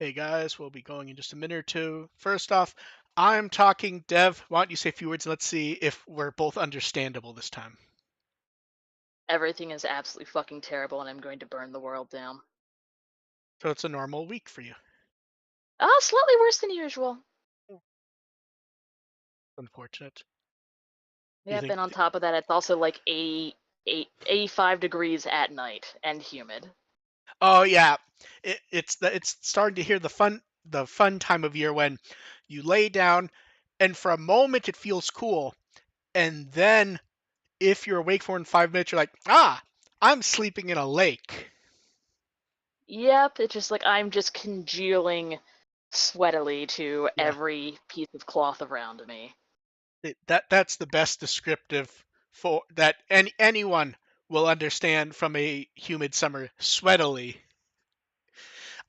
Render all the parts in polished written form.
Hey guys, we'll be going in just a minute or two. First off, I'm talking. Dev, why don't you say a few words? Let's see if we're both understandable this time. Everything is absolutely fucking terrible and I'm going to burn the world down. So it's a normal week for you. Slightly worse than usual. Unfortunate. Do you Yep, think? and on top of that, it's also like 85 degrees at night and humid. Oh yeah, it's starting to hear the fun time of year when you lay down, and for a moment it feels cool, and then if you're awake for in 5 minutes, you're like, I'm sleeping in a lake. Yep, it's just like I'm just congealing sweatily to Yeah, every piece of cloth around me. that's the best descriptive for that anyone will understand from a humid summer. Sweatily.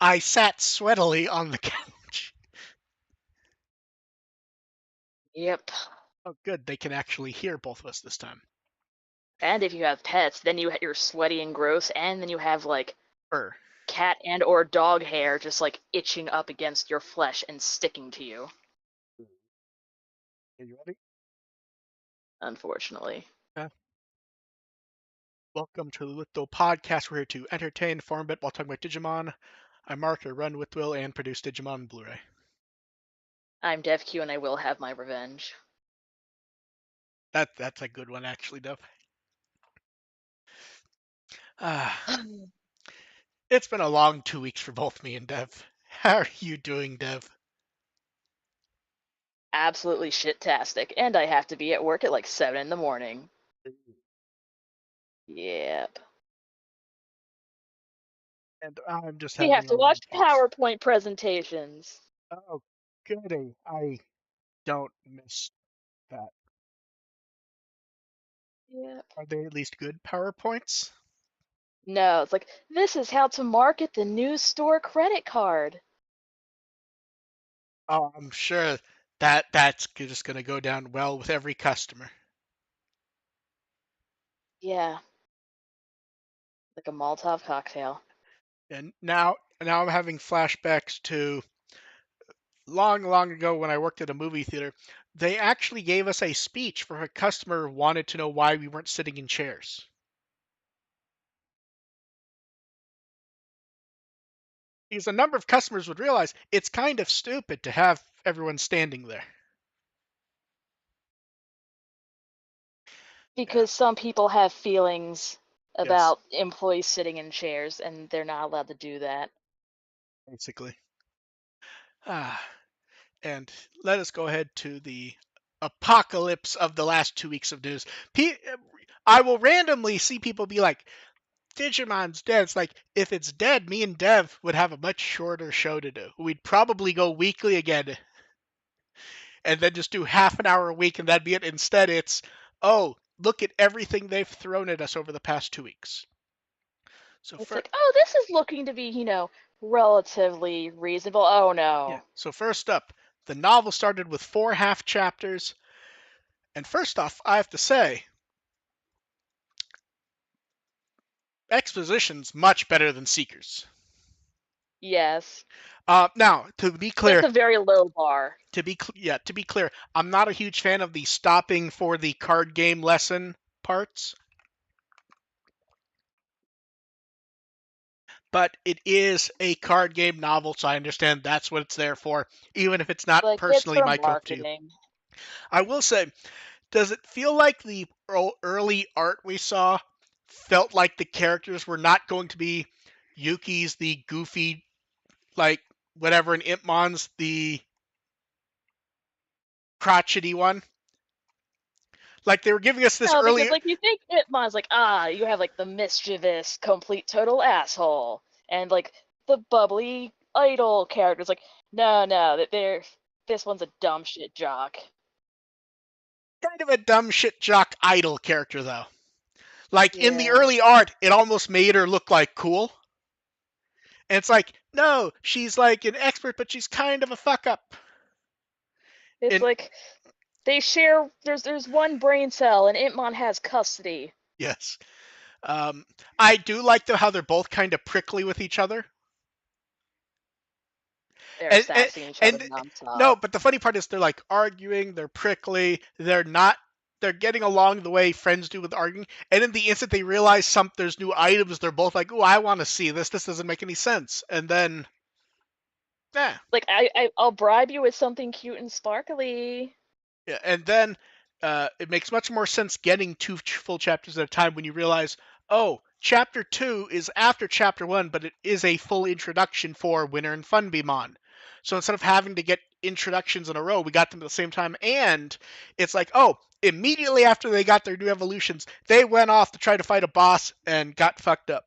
I sat sweatily on the couch. Yep. Oh, good. They can actually hear both of us this time. And if you have pets, then you're sweaty and gross, and then you have like Fur. cat and or dog hair just like itching up against your flesh and sticking to you. Are you ready? Unfortunately. Yeah. Welcome to the Litho Podcast. We're here to entertain, inform a bit while talking about Digimon. I'm Mark, I run with Will and produce Digimon Blu-ray. I'm DevQ and I will have my revenge. That's a good one, actually, Dev. Ah, it's been a long 2 weeks for both me and Dev. How are you doing, Dev? Absolutely shit-tastic, and I have to be at work at like 7 in the morning. Yep. And I'm just We have having a to watch long pause. PowerPoint presentations. Oh, goody. I don't miss that. Yep. Are they at least good PowerPoints? No, it's like, this is how to market the new store credit card. Oh, I'm sure that's just going to go down well with every customer. Yeah, like a Molotov cocktail. And now I'm having flashbacks to long ago when I worked at a movie theater. They actually gave us a speech for a customer who wanted to know why we weren't sitting in chairs. Because a number of customers would realize it's kind of stupid to have everyone standing there. Yeah. Because some people have feelings Yes, about employees sitting in chairs, and they're not allowed to do that. basically. Ah, and let us go ahead to the apocalypse of the last 2 weeks of news. I will randomly see people be like, Digimon's dead. It's like, if it's dead, me and Dev would have a much shorter show to do. We'd probably go weekly again and then just do half an hour a week and that'd be it. Instead, it's, oh, look at everything they've thrown at us over the past 2 weeks. So It's for like, oh, this is looking to be, relatively reasonable. Oh yeah, no. so first up, the novel started with 4 half chapters, and first off, I have to say, exposition's much better than Seekers. Yes. Now, to be That's clear, a very low bar. to be clear, I'm not a huge fan of the stopping for the card game lesson parts, but it is a card game novel, so I understand that's what it's there for, even if it's not Like, it's personally for my cup of tea. marketing. I will say, does it feel like the early art we saw felt like the characters were not going to be Yuki's the goofy, like, whatever, and Impmon's the crotchety one? Like, they were giving us this No, because early. like you think Hitmon's like, you have like the mischievous, complete total asshole, and like the bubbly idol characters. Like, no, that they're this one's a dumb shit jock. Kind of a dumb shit jock idol character, though. Like, in the Yeah, early art, it almost made her look like cool. And it's like, no, she's like an expert, but she's kind of a fuck up. it's And like they share. There's one brain cell, and Hitmon has custody. yes, I do like though how they're both kind of prickly with each other. They're And, and sassing each other and nonstop. no, but the funny part is they're like arguing, they're prickly, they're not. They're getting along the way friends do with arguing, and in the instant they realize there's new items, they're both like, "Oh, I want to see this. This doesn't make any sense." And then, yeah, Like I'll bribe you with something cute and sparkly. yeah, and then it makes much more sense getting two full chapters at a time when you realize, oh, chapter 2 is after chapter 1, but it is a full introduction for Winter and Funbemon. So instead of having to get introductions in a row, we got them at the same time, and it's like, oh, immediately after they got their new evolutions, they went off to try to fight a boss and got fucked up.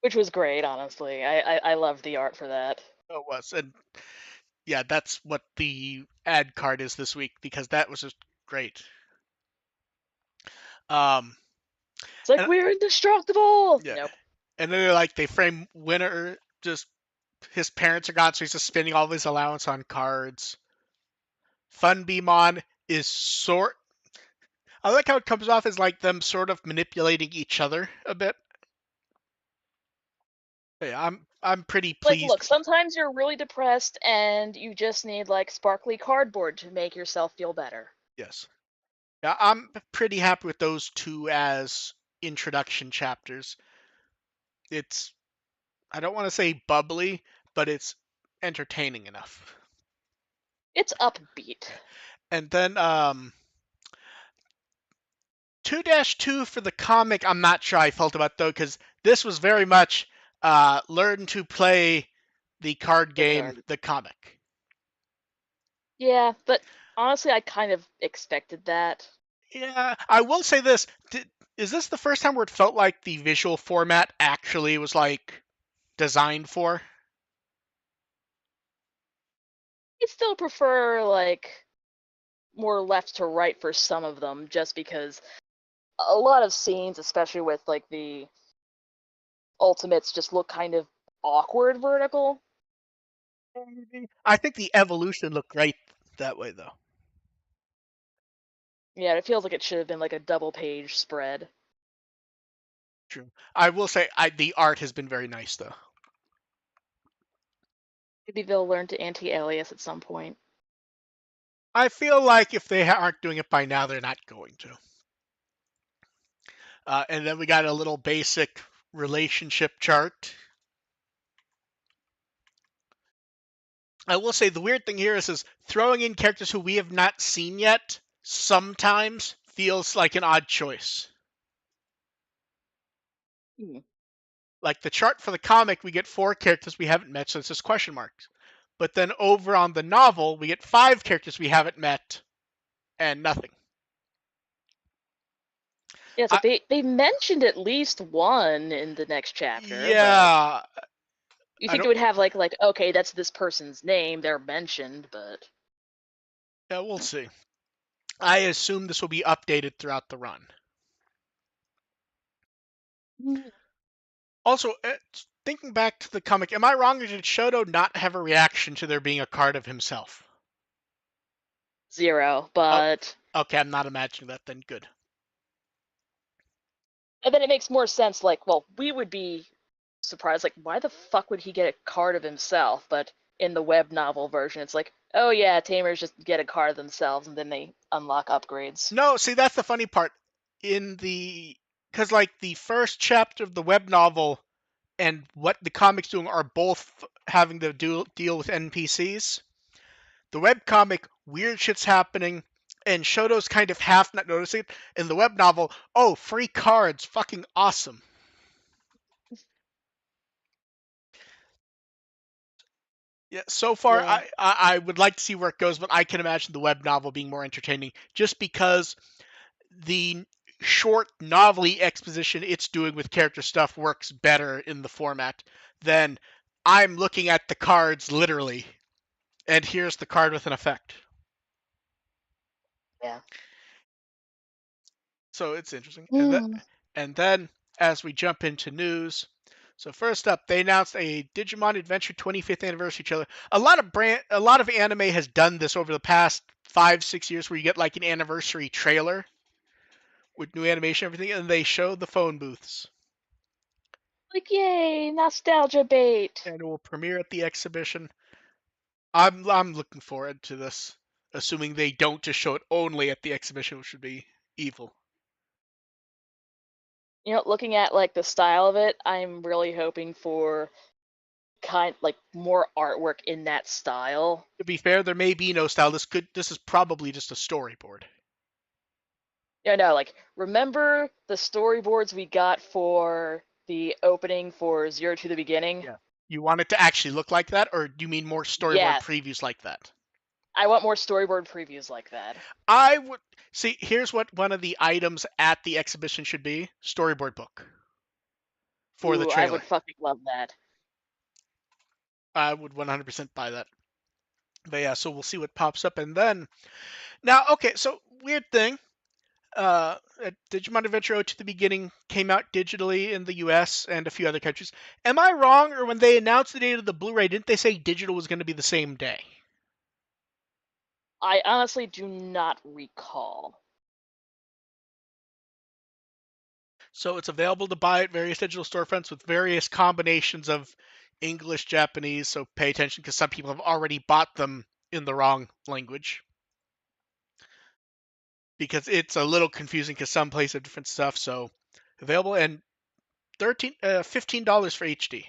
Which was great, honestly. I love the art for that. So it was, and yeah, that's what the ad card is this week because that was just great. Um, It's like and we're indestructible. yeah, Nope. and then they frame Winter, just his parents are gone, so he's just spending all of his allowance on cards. Funbemon is sort. I like how it comes off as like them sort of manipulating each other a bit. Yeah, I'm pretty Like, pleased. look, sometimes you're really depressed and you just need like sparkly cardboard to make yourself feel better. Yes, yeah, I'm pretty happy with those two as introduction chapters. It's, I don't want to say bubbly, but it's entertaining enough. It's upbeat. Yeah. And then 2-2 for the comic, I'm not sure how I felt about though, because this was very much learn to play the card The game, card. the comic. Yeah, but honestly, I kind of expected that. Yeah, I will say this. Is this the first time where it felt like the visual format actually was like designed for? I still prefer like more left to right for some of them, just because a lot of scenes, especially with like the ultimates, just look kind of awkward vertical. I think the evolution looked great that way though. Yeah, it feels like it should have been like a double page spread. True. I will say the art has been very nice though. Maybe they'll learn to anti-alias at some point. I feel like if they aren't doing it by now, they're not going to. And then we got a little basic relationship chart. I will say the weird thing here is throwing in characters who we have not seen yet sometimes feels like an odd choice. Hmm. Like the chart for the comic, we get 4 characters we haven't met, so it's just question marks. But then over on the novel, we get 5 characters we haven't met and nothing. Yeah, it's I, like they mentioned at least one in the next chapter, but yeah, you I think they don't. would have like okay, that's this person's name, they're mentioned, but Yeah, we'll see. I assume this will be updated throughout the run. mm, Also, thinking back to the comic, am I wrong or did Shoto not have a reaction to there being a card of himself? zero. Oh, But okay, I'm not imagining that then. Good. and then it makes more sense. Like, well, we would be surprised. Like, why the fuck would he get a card of himself? But in the web novel version, it's like, oh yeah, tamers just get a card of themselves, and then they unlock upgrades. No, see, that's the funny part. In the. Because, like, the first chapter of the web novel and what the comic's doing are both having to deal with NPCs. The webcomic, weird shit's happening, and Shoto's kind of half not noticing it. In the web novel, oh, free cards, fucking awesome. Yeah, so far Yeah, I would like to see where it goes, but I can imagine the web novel being more entertaining, just because the short novelty exposition it's doing with character stuff works better in the format than I'm looking at the cards literally, and here's the card with an effect. yeah. So it's interesting. Mm. And then as we jump into news, so first up, they announced a Digimon Adventure 25th anniversary trailer. A lot of anime has done this over the past 5-6 years, where you get like an anniversary trailer with new animation, and everything, and they show the phone booths, Like, yay, nostalgia bait. and it will premiere at the exhibition. I'm looking forward to this, assuming they don't just show it only at the exhibition, which would be evil. You know, looking at like the style of it, I'm really hoping for kind like more artwork in that style. To be fair, there may be no style. This is probably just a storyboard. Yeah, no, like remember the storyboards we got for the opening for Zero to the Beginning? Yeah. You want it to actually look like that, or do you mean more storyboard Yes. previews like that? I want more storyboard previews like that. I would see. Here's what one of the items at the exhibition should be: storyboard book for the Ooh, I trailer. would fucking love that. I would 100% buy that. But yeah, so we'll see what pops up, and then now, okay, so weird thing. Digimon Adventure 0 to the Beginning came out digitally in the U.S. and a few other countries. Am I wrong, or when they announced the date of the Blu-ray, didn't they say digital was going to be the same day? I honestly do not recall. So it's available to buy at various digital storefronts with various combinations of English, Japanese. So pay attention, because some people have already bought them in the wrong language, because it's a little confusing, because some places have different stuff. So available, and $15 for HD,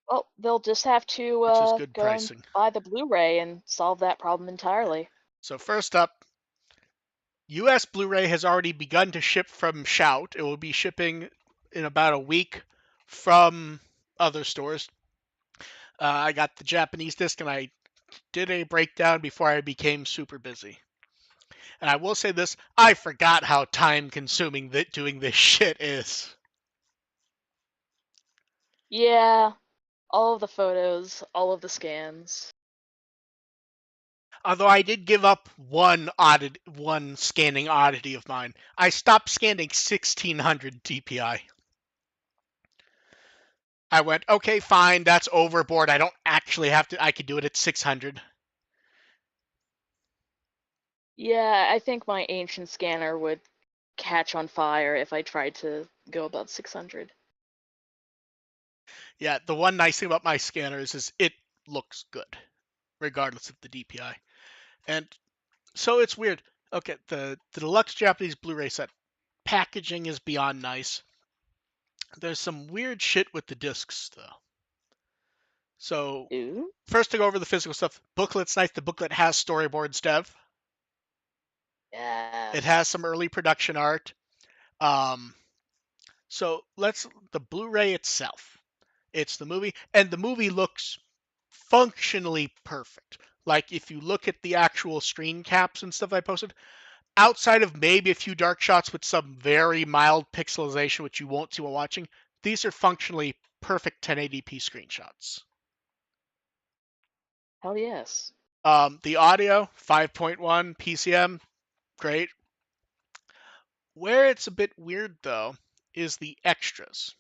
Well, they'll just have to which is good go and pricing. buy the Blu-ray and solve that problem entirely. So first up, US Blu-ray has already begun to ship from Shout. It will be shipping in about a week from other stores. I got the Japanese disc, and I did a breakdown before I became super busy. And I will say this, I forgot how time consuming that doing this shit is. Yeah, all of the photos, all of the scans. Although I did give up one scanning oddity of mine. I stopped scanning 1600 DPI. I went, okay, fine, that's overboard. I don't actually have to, I could do it at 600. Yeah, I think my ancient scanner would catch on fire if I tried to go above 600. Yeah, the one nice thing about my scanners is it looks good, regardless of the DPI. And so it's weird. Okay, the deluxe Japanese Blu-ray set packaging is beyond nice. There's some weird shit with the discs though. So Ooh, first to go over the physical stuff, booklet's nice. The booklet has storyboards, Dev. It has yes. some early production art. Um, so let's the Blu-ray itself. It's the movie, and the movie looks functionally perfect. Like if you look at the actual screen caps and stuff I posted, outside of maybe a few dark shots with some very mild pixelization, which you won't see while watching, these are functionally perfect 1080p screenshots. Hell yes. The audio, 5.1 PCM, great. Where it's a bit weird though is the extras.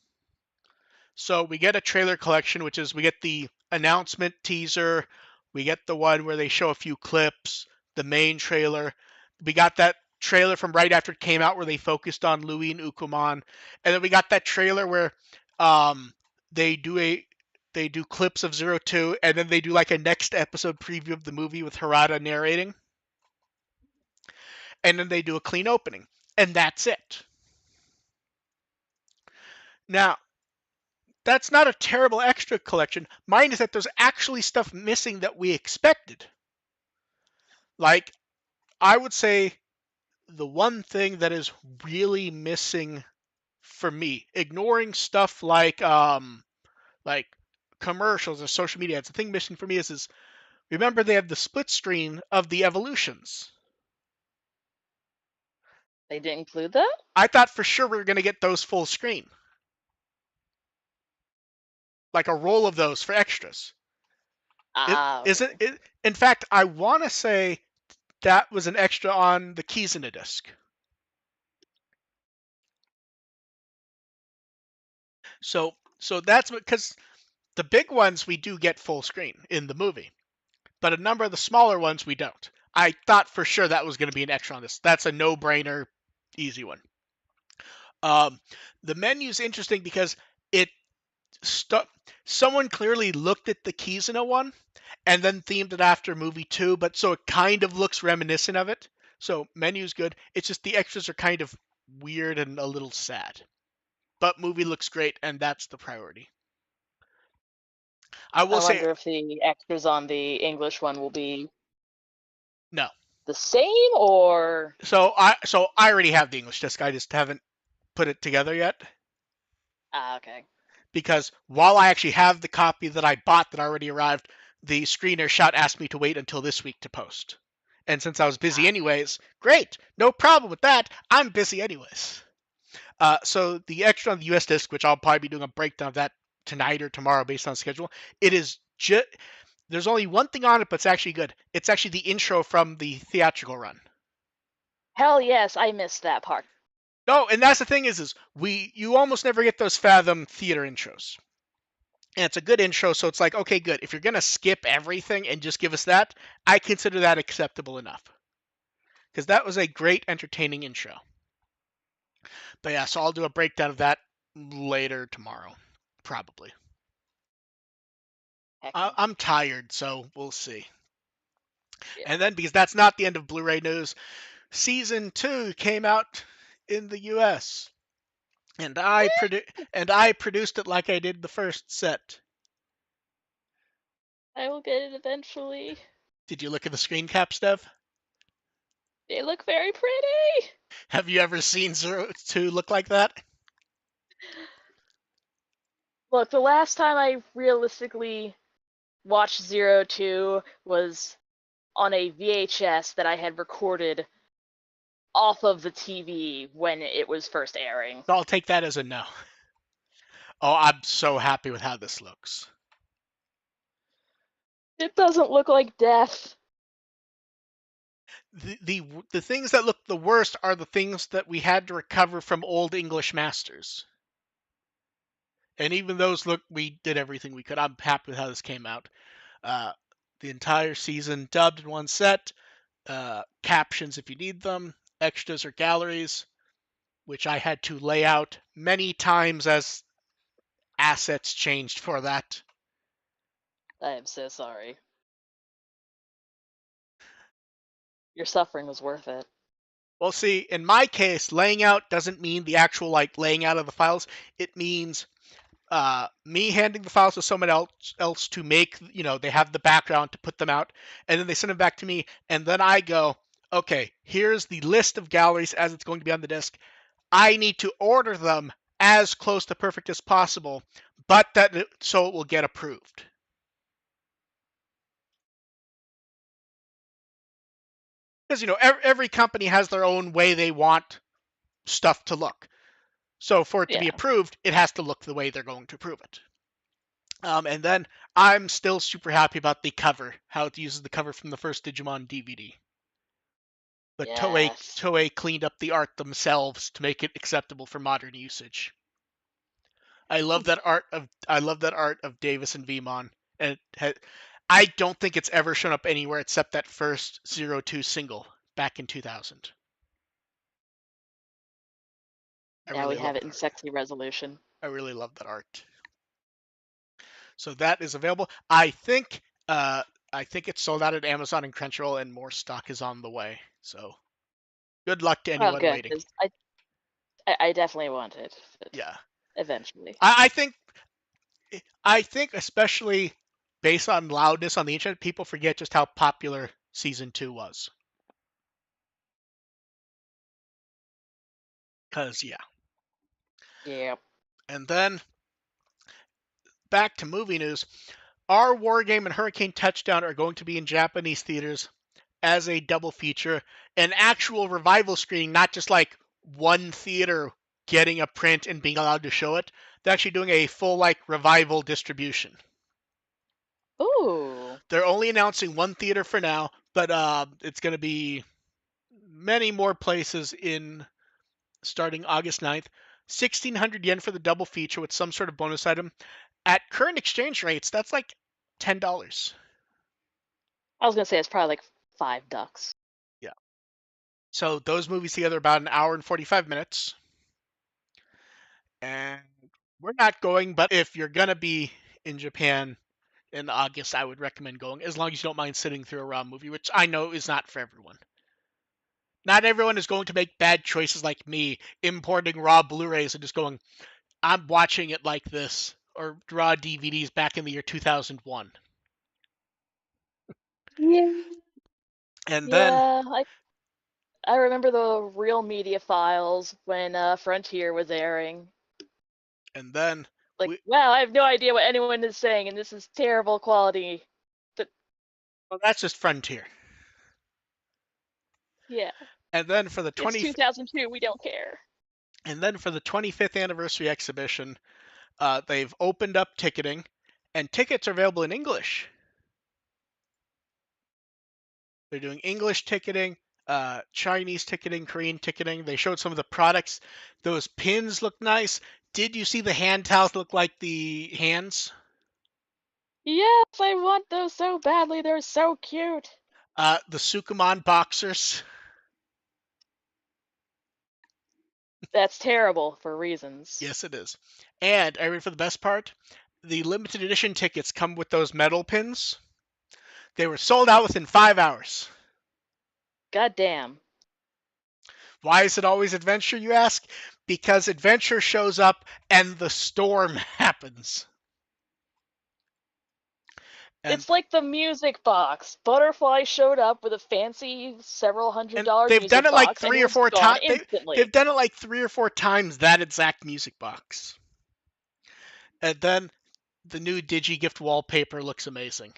So we get a trailer collection, which is we get the announcement teaser, we get the one where they show a few clips, the main trailer. We got that trailer from right after it came out where they focused on Louis and Ukuman, and then we got that trailer where um, they do a they do clips of Zero Two, and then they do like a next episode preview of the movie with Harada narrating, and then they do a clean opening, and that's it. Now, that's not a terrible extra collection. Mine is that there's actually stuff missing that we expected. Like, I would say the one thing that is really missing for me, ignoring stuff like commercials or social media ads, the thing missing for me is remember they have the split screen of the evolutions. They didn't include that? I thought for sure we were gonna get those full screen. Like a roll of those for extras. It Ah, isn't okay. it in fact I wanna say that was an extra on the keys in a disc. So that's because the big ones we do get full screen in the movie, but a number of the smaller ones we don't. I thought for sure that was going to be an extra on this. That's a no-brainer, easy one. Um, the menu's interesting because it stu- someone clearly looked at the Kizuna one and then themed it after movie two, but so it kind of looks reminiscent of it. So menu's good. It's just the extras are kind of weird and a little sad. But movie looks great, and that's the priority. I I will say wonder if the extras on the English one will be no. the same or. So I already have the English disc. I just haven't put it together yet Ah, okay. because while I actually have the copy that I bought that already arrived, the screener shot asked me to wait until this week to post. And since I was busy Ah, anyways, great, no problem with that. I'm busy anyways. So the extra on the US disc, which I'll probably be doing a breakdown of that tonight or tomorrow based on schedule, it is just there's only one thing on it, but it's actually good. It's actually the intro from the theatrical run. hell yes, I missed that part. No, and that's the thing is you almost never get those Fathom theater intros. And it's a good intro, so it's like, okay, good. If you're gonna skip everything and just give us that, I consider that acceptable enough. Because that was a great entertaining intro. But yeah, so I'll do a breakdown of that later tomorrow. Probably. Heckin'. I'm tired, so we'll see. Yeah. And then because that's not the end of Blu-ray news, season 2 came out in the US. And I produced it like I did the first set. I will get it eventually. Did you look at the screen cap, Steph? They look very pretty. Have you ever seen Zero Two look like that? Look, the last time I realistically watched Zero Two was on a VHS that I had recorded off of the TV when it was first airing. So I'll take that as a no. Oh, I'm so happy with how this looks. It doesn't look like death. The things that look the worst are the things that we had to recover from old English masters. And even those look, we did everything we could. I'm happy with how this came out. Uh, the entire season dubbed in one set, captions if you need them, extras or galleries, which I had to lay out many times as assets changed for that. I am so sorry. Your suffering was worth it. Well, see, in my case, laying out doesn't mean the actual like laying out of the files. It means me handing the files to someone else to make, they have the background to put them out, and then they send them back to me, and then I go, okay, here's the list of galleries as it's going to be on the disc. I need to order them as close to perfect as possible, but so it will get approved. because every company has their own way they want stuff to look. So for it to be Yeah. approved, it has to look the way they're going to approve it. And then I'm still super happy about the cover, how it uses the cover from the first Digimon DVD. The Toei Yes. Toei cleaned up the art themselves to make it acceptable for modern usage. I love that art of Davis and Vmon, and I don't think it's ever shown up anywhere except that first 02 single back in 2000. I Now we really have love it that in art. sexy resolution. I really love that art. So that is available. I think it's sold out at Amazon and Crunchyroll, and more stock is on the way. So good luck to Oh, anyone good, waiting. because I definitely want it Yeah, eventually. I think especially based on loudness on the internet, people forget just how popular season 2 was. Cause yeah, Yeah. and then back to movie news. Our War Game and Hurricane Touchdown are going to be in Japanese theaters as a double feature, an actual revival screening, not just like one theater getting a print and being allowed to show it. They're actually doing a full like revival distribution. Ooh. They're only announcing one theater for now, but it's going to be many more places in starting August 9th. 1,600 yen for the double feature with some sort of bonus item. At current exchange rates, that's like $10. I was gonna say it's probably like $5. Yeah. So those movies together are about an hour and 45 minutes. And we're not going, but if you're gonna be in Japan in August, I would recommend going, as long as you don't mind sitting through a raw movie, which I know is not for everyone. Not everyone is going to make bad choices like me, importing raw Blu-rays and just going, I'm watching it like this, or raw DVDs back in the year 2001. Yeah. And then, Yeah, I remember the Real Media Files when Frontier was airing. and then Like, we, wow, I have no idea what anyone is saying, and this is terrible quality. But well, that's just Frontier. yeah, And then for the it's 20, 2002. We don't care. and then for the 25th anniversary exhibition, they've opened up ticketing, and tickets are available in English. They're doing English ticketing, Chinese ticketing, Korean ticketing. They showed some of the products. Those pins look nice. Did you see the hand towels look like the hands? Yes, I want those so badly. They're so cute. The Sukumon boxers. That's terrible for reasons. Yes, it is. And are you ready for the best part? The limited edition tickets come with those metal pins. They were sold out within 5 hours. God damn. Why is it always Adventure, you ask? Because Adventure shows up and the storm happens. And It's like the music box. Butterfly showed up with a fancy several hundred and dollar they've done music it like box and three or was four gone times. instantly. They've done it like 3 or 4 times that exact music box. And then the new DigiGift wallpaper looks amazing.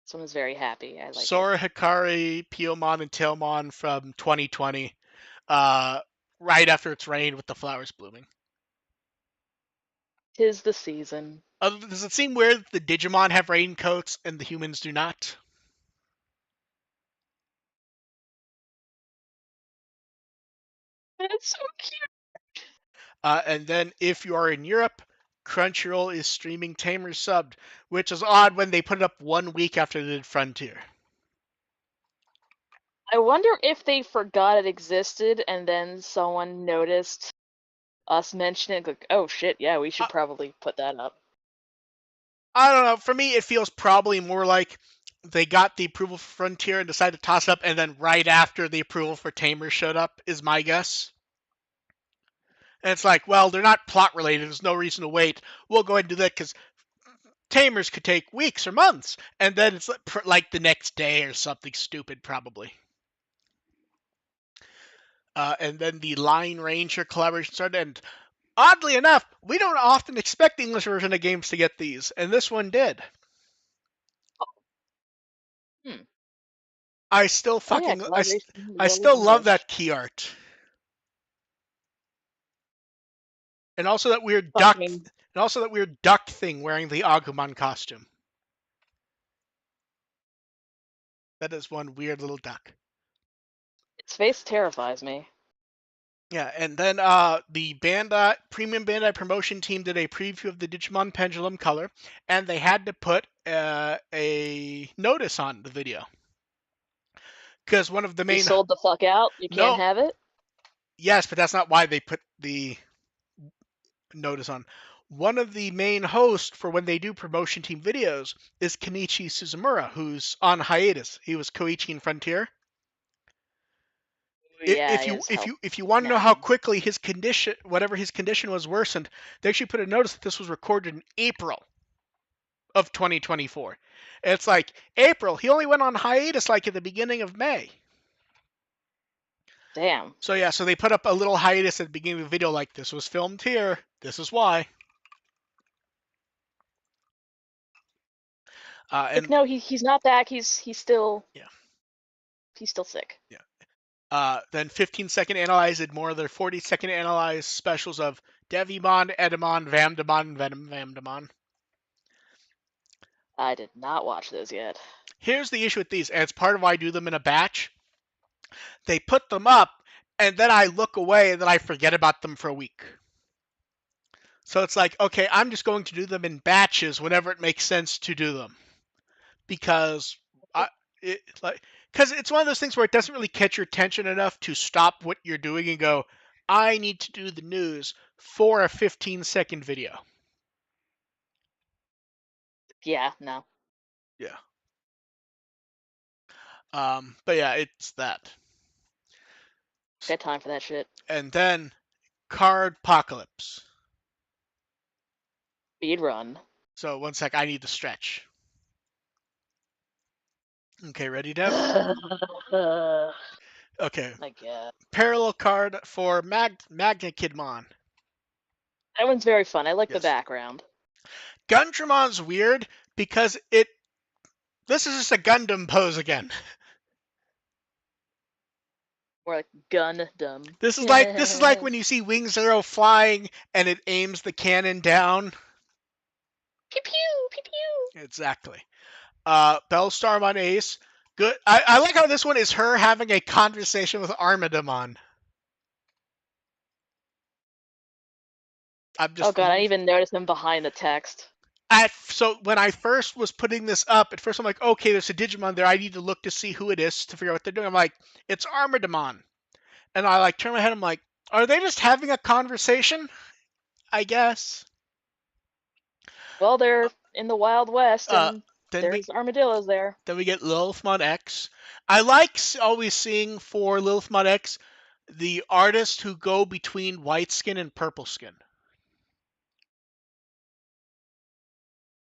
Someone's very happy. I like it. Sora Hikari, Piyomon, and Tailmon from 2020. Uh, right after it's rained with the flowers blooming. 'Tis the season. Does it seem weird that the Digimon have raincoats and the humans do not? That's so cute. And then if you are in Europe, Crunchyroll is streaming Tamers subbed, which is odd when they put it up 1 week after they did Frontier. I wonder if they forgot it existed and then someone noticed us mentioning it, like, oh shit, yeah, we I, should probably put that up. I don't know. For me, it feels probably more like they got the approval for Frontier and decided to toss it up, and then right after the approval for Tamers showed up, is my guess. And it's like, well, they're not plot related. There's no reason to wait. We'll go ahead and do that because Tamers could take weeks or months, and then it's like the next day or something stupid, probably. And then the Line Ranger collaboration started, and oddly enough, we don't often expect the English version of games to get these, and this one did. Hmm. I still Oh yeah, fucking collaboration I will still love vanish. that key art, and also that weird duck, Fucking and also that weird duck thing wearing the Agumon costume. That is one weird little duck. its face terrifies me. Yeah, and then the Bandai Premium Bandai promotion team did a preview of the Digimon Pendulum Color, and they had to put a notice on the video because one of the You main sold the fuck out. You can't no, have it. yes, but that's not why they put the notice on. One of the main hosts for when they do promotion team videos is Kenichi Suzumura, who's on hiatus. He was Koichi in Frontier. Yeah, If you his if health you if you want to know how nagging. quickly his condition, whatever his condition was, worsened, they actually put a notice that this was recorded in April of 2024. It's like April. He only went on hiatus like at the beginning of May. Damn. So yeah, so they put up a little hiatus at the beginning of the video, like this was filmed here. This is why. Like And no, he's not back. yeah, He's still sick. yeah. Then 15-second analyze did more of their 40-second analyze specials of Devimon, Edamon, Vamdemon, and Venom Vamdemon. I did not watch those yet. Here's the issue with these, and it's part of why I do them in a batch. They put them up, and then I look away, and then I forget about them for a week. So it's like, okay, I'm just going to do them in batches whenever it makes sense to do them, because I, it like, because it's one of those things where it doesn't really catch your attention enough to stop what you're doing and go, I need to do the news for a 15-second video. Yeah, no. Yeah. But yeah, it's that. Got time for that shit. And then Card Apocalypse. Speed run. So one sec, I need to stretch. Okay, ready, Dev? I Okay. guess. Parallel card for Magna Kidmon. That one's very fun. I like the Yes. background. Gundramon's weird because this is just a Gundam pose again. More like Gundam. This is like when you see Wing Zero flying and it aims the cannon down. Pew pew pew pew. Exactly. Bellstarmon Ace. Good. I like how this one is her having a conversation with Armadamon. I'm Oh just god, I didn't even notice him behind the text. so when I first was putting this up, at first I'm like, okay, there's a Digimon there. I need to look to see who it is to figure out what they're doing. I'm like, it's Armadamon, and I like turn my head. I'm like, are they just having a conversation? I guess. Well, Uh, they're in the Wild West, uh, and then we there's armadillos there. then we get Lilithmon X. I like always seeing for Lilithmon X the artists who go between white skin and purple skin.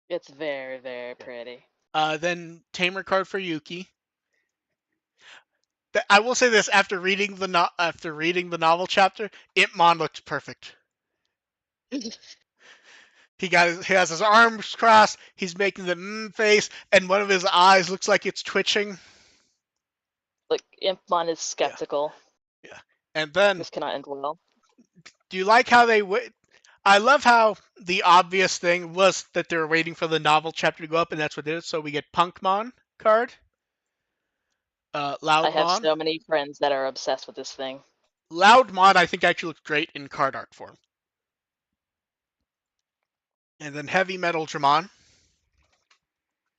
It's very, very Yeah. pretty. Then Tamer card for Yuki. I will say this: after reading the novel chapter, Impmon looked perfect. He has his arms crossed. He's making the face, and one of his eyes looks like it's twitching. Like, Impmon is Yeah, skeptical. yeah. And then, This cannot end well. do you like how they? I love how the obvious thing was that they were waiting for the novel chapter to go up, and that's what it is. So we get Punkmon card, I have Loudmon. so many friends that are obsessed with this thing. Loudmon, I think actually looks great in card art form. And then Heavy Metal Dramon.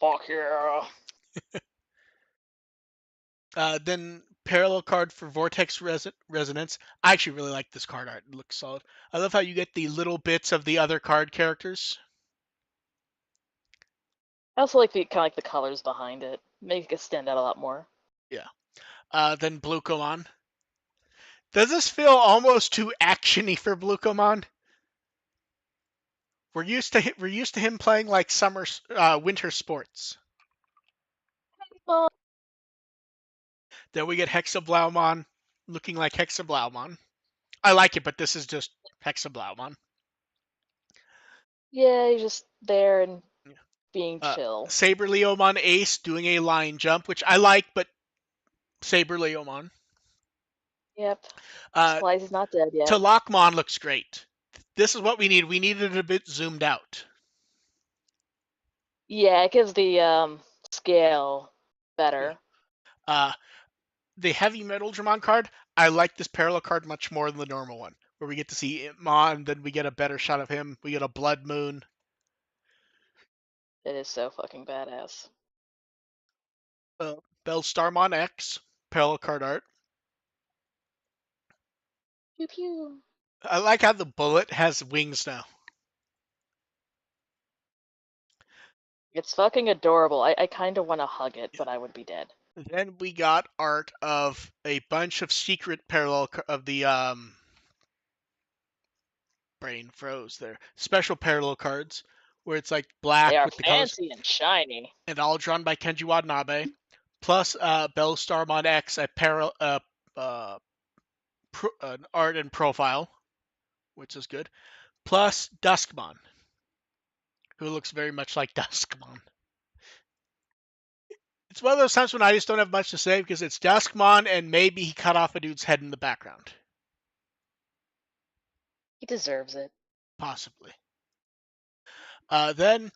Fuck yeah. Then parallel card for Vortex Resonance. I actually really like this card art. It looks solid. I love how you get the little bits of the other card characters. I also like the kind of like the colors behind it. Make it stand out a lot more. Yeah. Then Blucomon. Does this feel almost too actiony for Blucomon? We're used to him playing like winter sports. Well, Then we get Hexablaumon looking like Hexablaumon. I like it, but this is just Hexablaumon. yeah, he's just there and Yeah. being chill. Saber Leomon Ace doing a line jump, which I like, but Saber Leomon. Yep. Uh, Splice is not dead yet. Talakmon looks great. This is what we need. We needed it a bit zoomed out. Yeah, it gives the scale Yeah. better. Uh, the Heavy Metal Dramon card, I like this parallel card much more than the normal one, where we get to see Mon, then we get a better shot of him. We get a Blood Moon. It is so fucking badass. Bellstarmon X, parallel card art. Pew pew. I like how the bullet has wings now. It's fucking adorable. I kind of want to hug it, but I would be dead. Then we got art of a bunch of secret parallel of the brain froze there. Special parallel cards where it's like They black are with the colors fancy and shiny. and all drawn by Kenji Watanabe. Plus Bellstarmon X, a uh, an art and profile, which is good. Plus Duskmon, who looks very much like Duskmon. It's one of those times when I just don't have much to say because it's Duskmon and maybe he cut off a dude's head in the background. He deserves it. Possibly. Then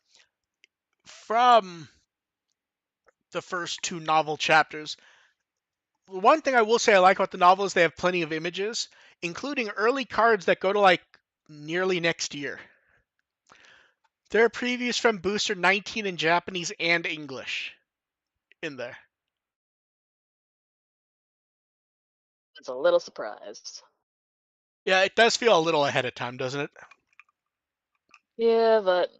from the first two novel chapters, one thing I will say I like about the novel is they have plenty of images, including early cards that go to like nearly next year. There are previews from Booster 19 in Japanese and English in there. It's a little surprised. Yeah, it does feel a little ahead of time, doesn't it? Yeah, but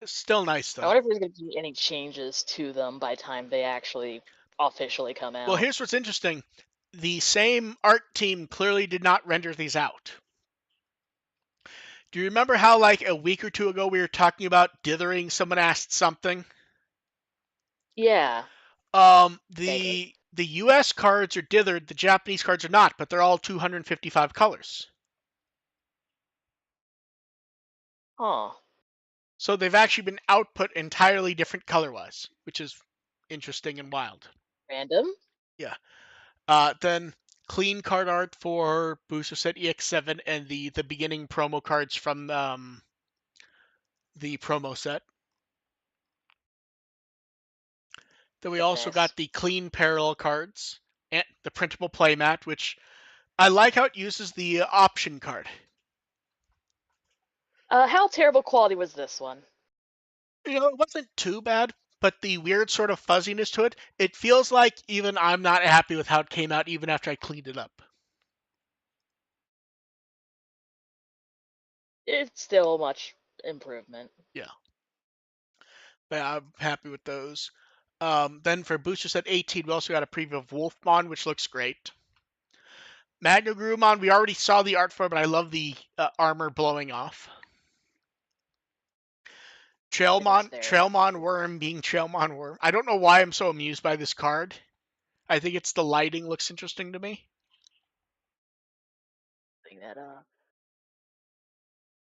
It's still nice I though. wonder if there's going to be any changes to them by the time they actually officially come Well, out. here's what's interesting. The same art team clearly did not render these out. Do you remember how like a week or two ago we were talking about dithering? Someone asked something. Yeah, vaguely. The U.S. cards are dithered, the Japanese cards are not, but they're all 255 colors. Huh. So they've actually been output entirely different color-wise, which is interesting and wild. Random? Yeah. Then clean card art for Booster Set EX7 and the beginning promo cards from the promo set. Then we also Goodness. got the clean parallel cards and the printable playmat, which I like how it uses the option card. How terrible quality was this one? It wasn't too bad, but the weird sort of fuzziness to it, it feels like even I'm not happy with how it came out even after I cleaned it up. It's still much improvement. Yeah, but I'm happy with those. Then for Booster Set 18, we also got a preview of Wolfmon, which looks great. Magna Grumon, we already saw the art for it, but I love the armor blowing off. It is Trailmon, very nice. Trailmon Worm being Trailmon Worm. I don't know why I'm so amused by this card. I think it's the lighting looks interesting to me. Bring that up.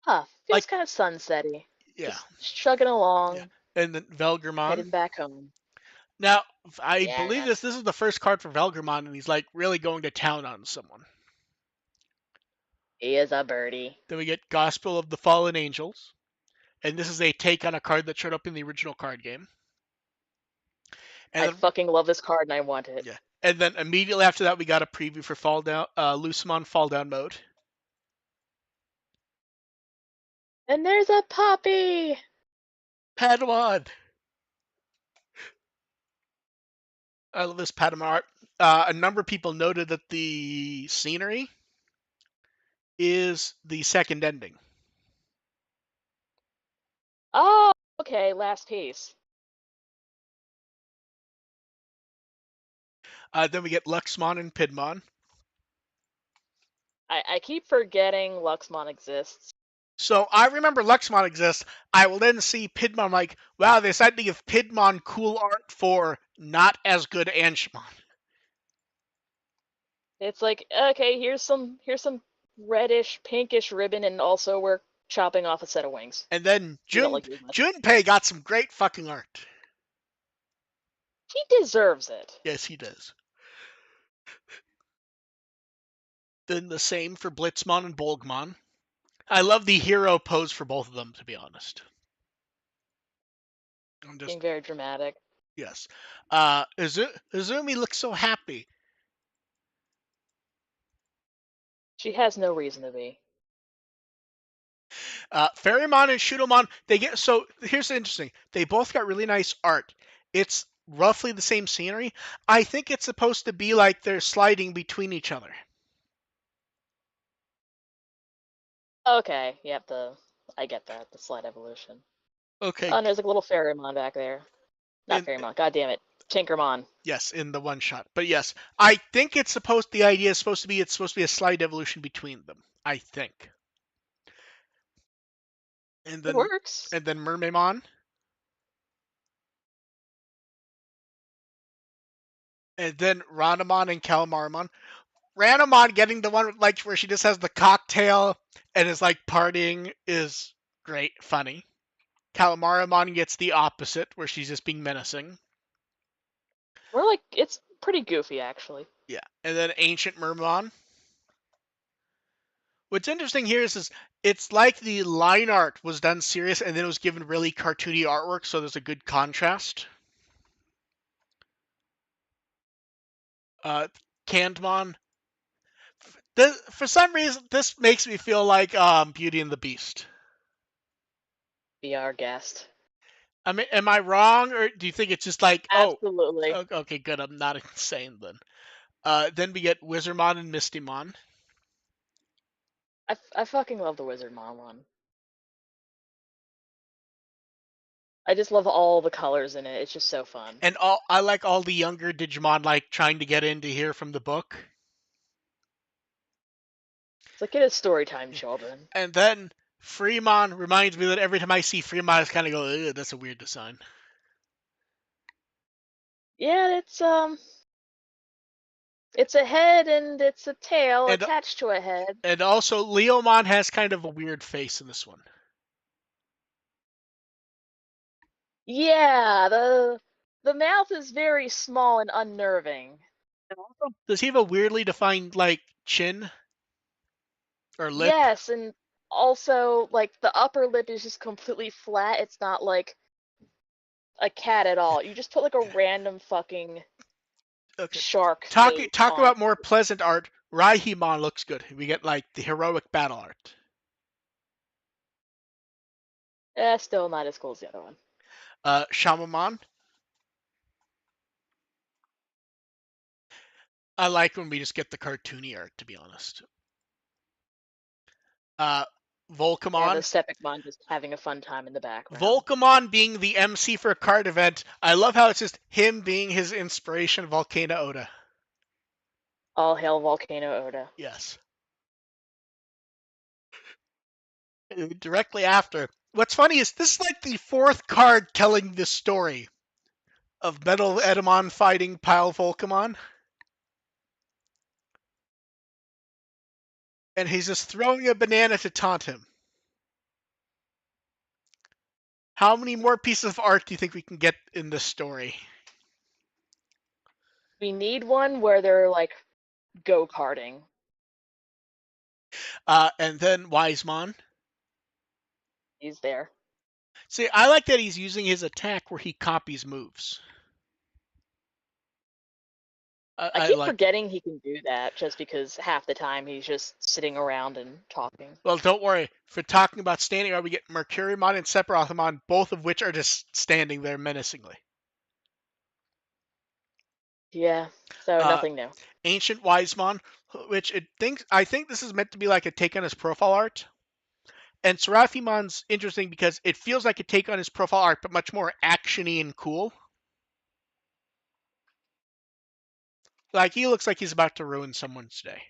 Huh, Like, feels kind of sunsetty. yeah, Just chugging yeah. along, And then Velgramon. heading back home. Now, I believe this Yes. this is the first card for Velgramon, and he's like really going to town on someone. He is a birdie. Then we get Gospel of the Fallen Angels, and this is a take on a card that showed up in the original card game. And I then fucking love this card and I want it. yeah, and then immediately after that we got a preview for Fall Down, Lucemon Fall Down mode. And there's a puppy! Padawan. I love this Padawan art. A number of people noted that the scenery is the second ending. Oh, okay, last piece. Then we get Luxmon and Pidmon. I keep forgetting Luxmon exists. So I remember Luxmon exists. I will then see Pidmon like, wow, they decided to give Pidmon cool art for not as good Anshmon. It's like, okay, here's some reddish, pinkish ribbon, and also we're chopping off a set of wings. And then We don't like you as much. Junpei got some great fucking art. He deserves it. Yes, he does. Then the same for Blitzmon and Bolgmon. I love the hero pose for both of them, to be honest. I'm just Being very dramatic. yes. Izumi looks so happy. She has no reason to be. Ferrymon and Shootomon, they get so here's the interesting. They both got really nice art. It's roughly the same scenery. I think it's supposed to be like they're sliding between each other. Okay, yep, I get that, the slight evolution. Oh, Okay, and there's like a little Fairymon back there. Not in Fairymon, god damn it. Tinkermon. yes, in the one shot. But yes, I think it's supposed the idea is supposed to be it's supposed to be a slight evolution between them. I think. And It then works. Mermaimon, and then Ranamon and Calmarmon. Ranamon getting the one like where she just has the cocktail and is like partying is great, funny. Calamaramon gets the opposite, where she's just being menacing. We're like, it's pretty goofy, actually. Yeah. And then Ancient Mermon. What's interesting here is it's like the line art was done serious and then it was given really cartoony artwork, so there's a good contrast. Uh, Candmon. For some reason, this makes me feel like Beauty and the Beast. Be our guest. I mean, am I wrong, or do you think it's just like, oh, Absolutely. okay, good, I'm not insane then. Then we get Wizardmon and Mistymon. I fucking love the Wizardmon one. I just love all the colors in it. It's just so fun. And I like all the younger Digimon like trying to get into here from the book. It's like, it is story time, children. And then Fremon reminds me that every time I see Fremon, I just kind of go, ugh, that's a weird design. Yeah, it's a head and it's a tail And attached to a head. and also Leomon has kind of a weird face in this one. Yeah, the mouth is very small and unnerving. And also, does he have a weirdly defined like chin or lip? Yes, and also like the upper lip is just completely flat. It's not like a cat at all. You just put like a random fucking Okay. shark face Talk on about more pleasant art. Raihimon looks good. We get like the heroic battle art. it. Still not as cool as the other one. Shamamon. I like when we just get the cartoony art, to be honest. Uh, Yeah, the Volcamon. Sepicmon just having a fun time in the background. Volcamon being the MC for a card event. I love how it's just him being his inspiration, Volcano Oda. All hail Volcano Oda. Yes. Directly after. What's funny is this is like the fourth card telling this story of Metal Edamon fighting Pile Volcamon. And he's just throwing a banana to taunt him. How many more pieces of art do you think we can get in this story? We need one where they're like go-karting. And then Wisemon. He's there. See, I like that he's using his attack where he copies moves. I I keep like it. forgetting he can do that just because half the time he's just sitting around and talking. Well, don't worry. For talking about standing guard, we get Mercurymon and Sephirothmon, both of which are just standing there menacingly. Yeah, so Uh, nothing new. Ancient Wisemon, which I think this is meant to be like a take on his profile art. And Seraphimon's interesting because it feels like a take on his profile art, but much more actiony and cool. Like he looks like he's about to ruin someone's day.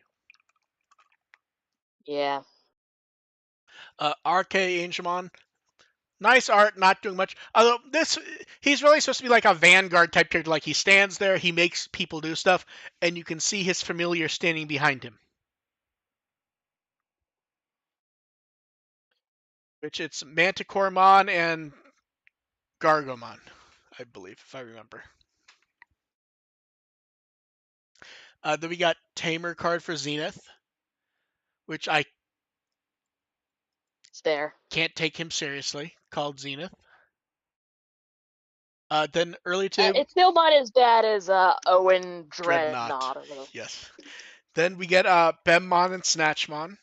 Yeah. RK Angemon, nice art, not doing much. Although he's really supposed to be like a vanguard type character. Like he stands there, he makes people do stuff, and you can see his familiar standing behind him. Which it's Manticoremon and Gargomon, I believe, if I remember. Then we got Tamer card for Zenith, which I It's there. can't take him seriously, called Zenith. Then earlier today, It's still not as bad as Owen Dreadnought. Dreadnought or whatever. Yes. Then we get Bemmon and Snatchmon.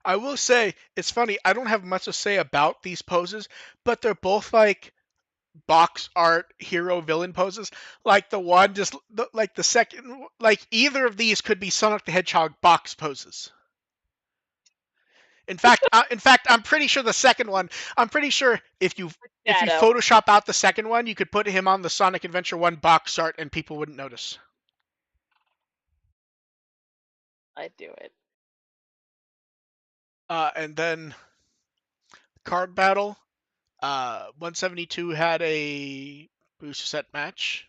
I will say, it's funny, I don't have much to say about these poses, but they're both like box art hero villain poses. Like the one like the second, like either of these could be Sonic the Hedgehog box poses. In fact, I'm pretty sure the second one. I'm pretty sure if you Shadow. Photoshop out the second one, you could put him on the Sonic Adventure 1 box art and people wouldn't notice. I'd do it. And then card battle. 172 had a booster set match.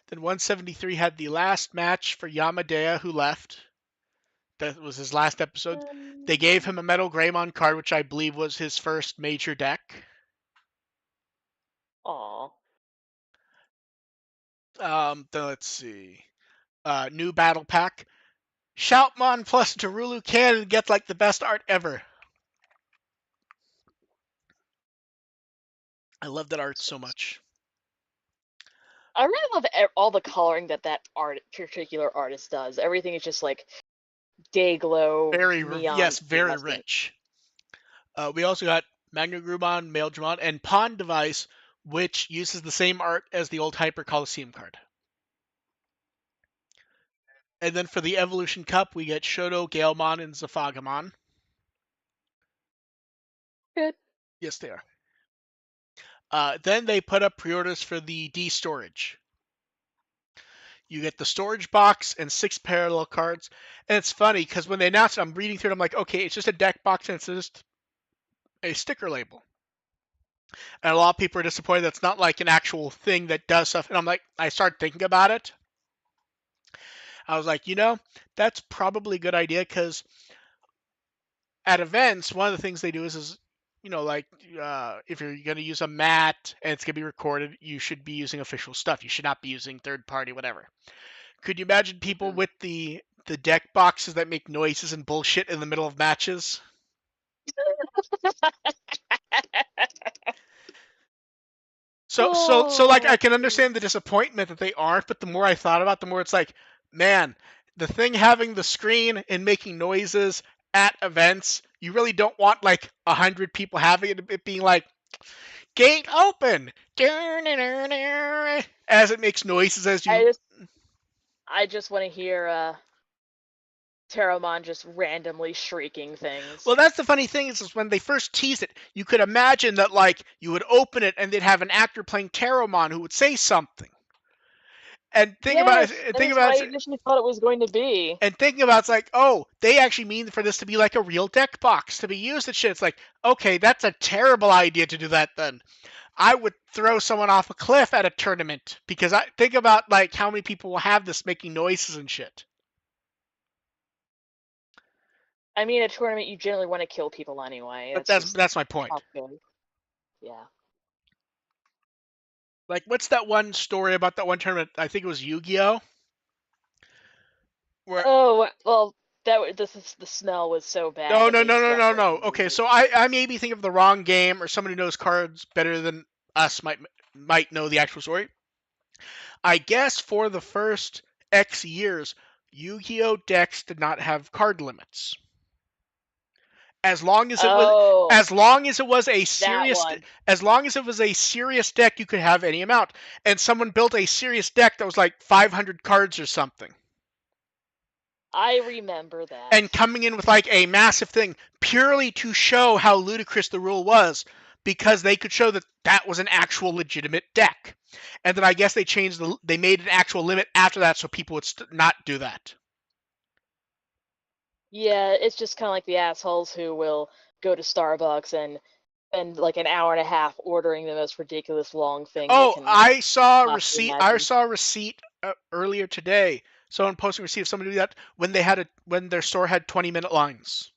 Then 173 had the last match for Yamadea, who left. That was his last episode. They gave him a Metal Greymon card, which I believe was his first major deck. Aw. Then let's see. New battle pack. Shoutmon plus Darulu Cannon get like the best art ever. I love that art so much. I really love all the coloring that particular artist does. Everything is just like day glow, neon, Yes, very fluorescent. rich. We also got Magnagrummon, Maildramon, and Pawn Device, which uses the same art as the old Hyper Coliseum card. And then for the Evolution Cup, we get Shoto, Galemon, and Zafagamon. Good. Yes, they are. Then they put up pre-orders for the D storage. You get the storage box and 6 parallel cards. And it's funny because when they announced it, I'm reading through it, I'm like, okay, it's just a deck box and it's just a sticker label. And a lot of people are disappointed that's not like an actual thing that does stuff. And I'm like, I started thinking about it. I was like, that's probably a good idea because at events, one of the things they do is like if you're going to use a mat and it's going to be recorded, you should be using official stuff. You should not be using third party, whatever. Could you imagine people with the deck boxes that make noises and bullshit in the middle of matches? So like I Oh, can understand the disappointment that they aren't, but the more I thought about it, the more it's like, man, the thing having the screen and making noises at events, you really don't want like 100 people having it being like gate open as it makes noises as I you. just I just want to hear Terramon just randomly shrieking Well, things. that's the funny thing is when they first teased it, you could imagine that like you would open it and they'd have an actor playing Taromon who would say something. And Yes, that think is what about I it, initially thought it was going to be. and thinking about it's like, oh, they actually mean for this to be like a real deck box to be used at shit. It's like, okay, that's a terrible idea to do that then. I would throw someone off a cliff at a tournament because I think about like how many people will have this making noises and shit. I mean, at a tournament, you generally want to kill people anyway. But That's just that's my point. how it goes. Yeah. Like, what's that one story about that one tournament? I think it was Yu-Gi-Oh, where Oh well, the smell was so bad no, that no, they no, just no, weren't no, going to no. use Okay, it. so I maybe think of the wrong game, or someone who knows cards better than us might know the actual story. I guess for the first X years, Yu-Gi-Oh decks did not have card limits. As long as it was Oh, as long as it was a that serious one. as long as it was a serious deck, you could have any amount. And someone built a serious deck that was like 500 cards or something. I remember And that. coming in with like a massive thing purely to show how ludicrous the rule was because they could show that that was an actual legitimate deck. And then I guess they made an actual limit after that so people would not do that. Yeah, it's just kind of like the assholes who will go to Starbucks and spend like an hour and a half ordering the most ridiculous long thing they Oh, can I saw a possibly receipt. I imagine. saw a receipt earlier today. Someone posting a receipt of somebody do that when their store had 20-minute lines,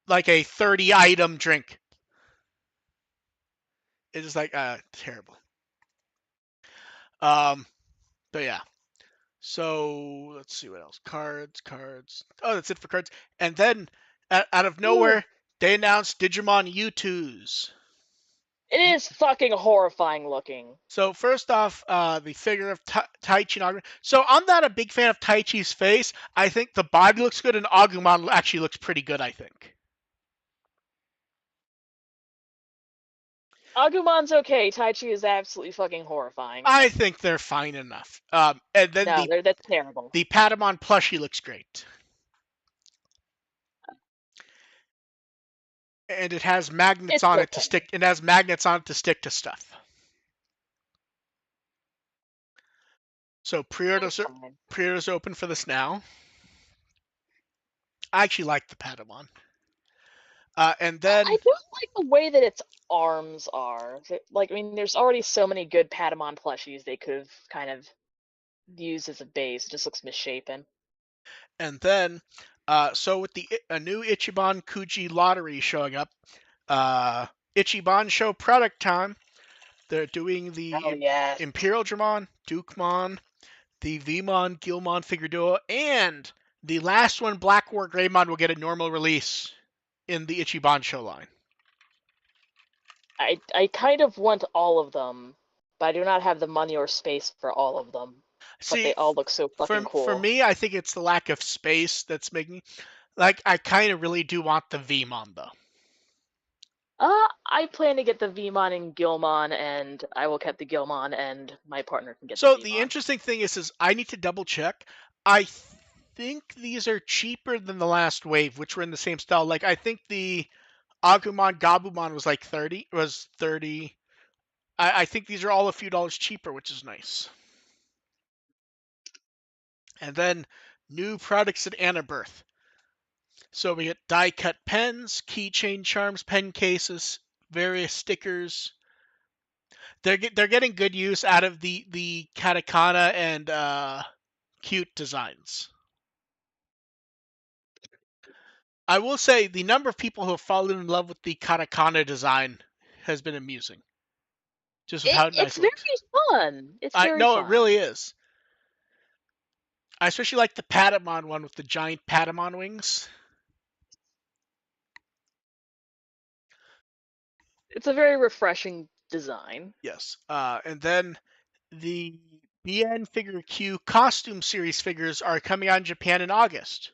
like a 30-item drink. It is like terrible. Um, But yeah. So let's see what else. Cards. Oh, that's it for cards. And then out of Ooh, nowhere, they announced Digimon U2s. it is fucking horrifying looking. So first off, the figure of Taichi and Agumon. So I'm not a big fan of Taichi's face. I think the body looks good, and Agumon actually looks pretty good. I think. Agumon's okay. Taichi is absolutely fucking horrifying. I think they're fine enough. And then No, that's terrible. the Patamon plushie looks great, and it has magnets It's on it to okay. stick. It has magnets on it to stick to stuff. So It's fine. pre-orders open for this now. I actually like the Patamon. And I then don't like the way that its arms are. Like, I mean, there's already so many good Patamon plushies they could have kind of used as a base. It just looks misshapen. and then so with the a new Ichiban Kuji lottery showing up, uh, Ichiban show product time. They're doing the Oh yes. Imperial Dramon, Dukemon, the Vmon, Gilmon figure duo, and the last one, Black War Greymon, will get a normal release in the Ichiban show line. I kind of want all of them, but I do not have the money or space for all of them. But See, they all look so fucking for cool. me, I think it's the lack of space that's making. Like, I kind of really do want the Vmon though. I plan to get the Vmon and Gilmon, and I will get the Gilmon, and my partner can get the So the Vmon. interesting thing is I need to double check. I think these are cheaper than the last wave, which were in the same style. Like, I think the Agumon Gabumon was like 30. Was 30. I think these are all a few dollars cheaper, which is nice. And then new products at Annabirth. So we get die cut pens, keychain charms, pen cases, various stickers. They're getting good use out of the katakana and cute designs. I will say the number of people who have fallen in love with the katakana design has been amusing. Just with how It's nice it very looks. fun. It's I very know it really fun. is. I especially like the Patamon one with the giant Patamon wings. It's a very refreshing design. Yes. And then the BN Figure Q costume series figures are coming out in Japan in August.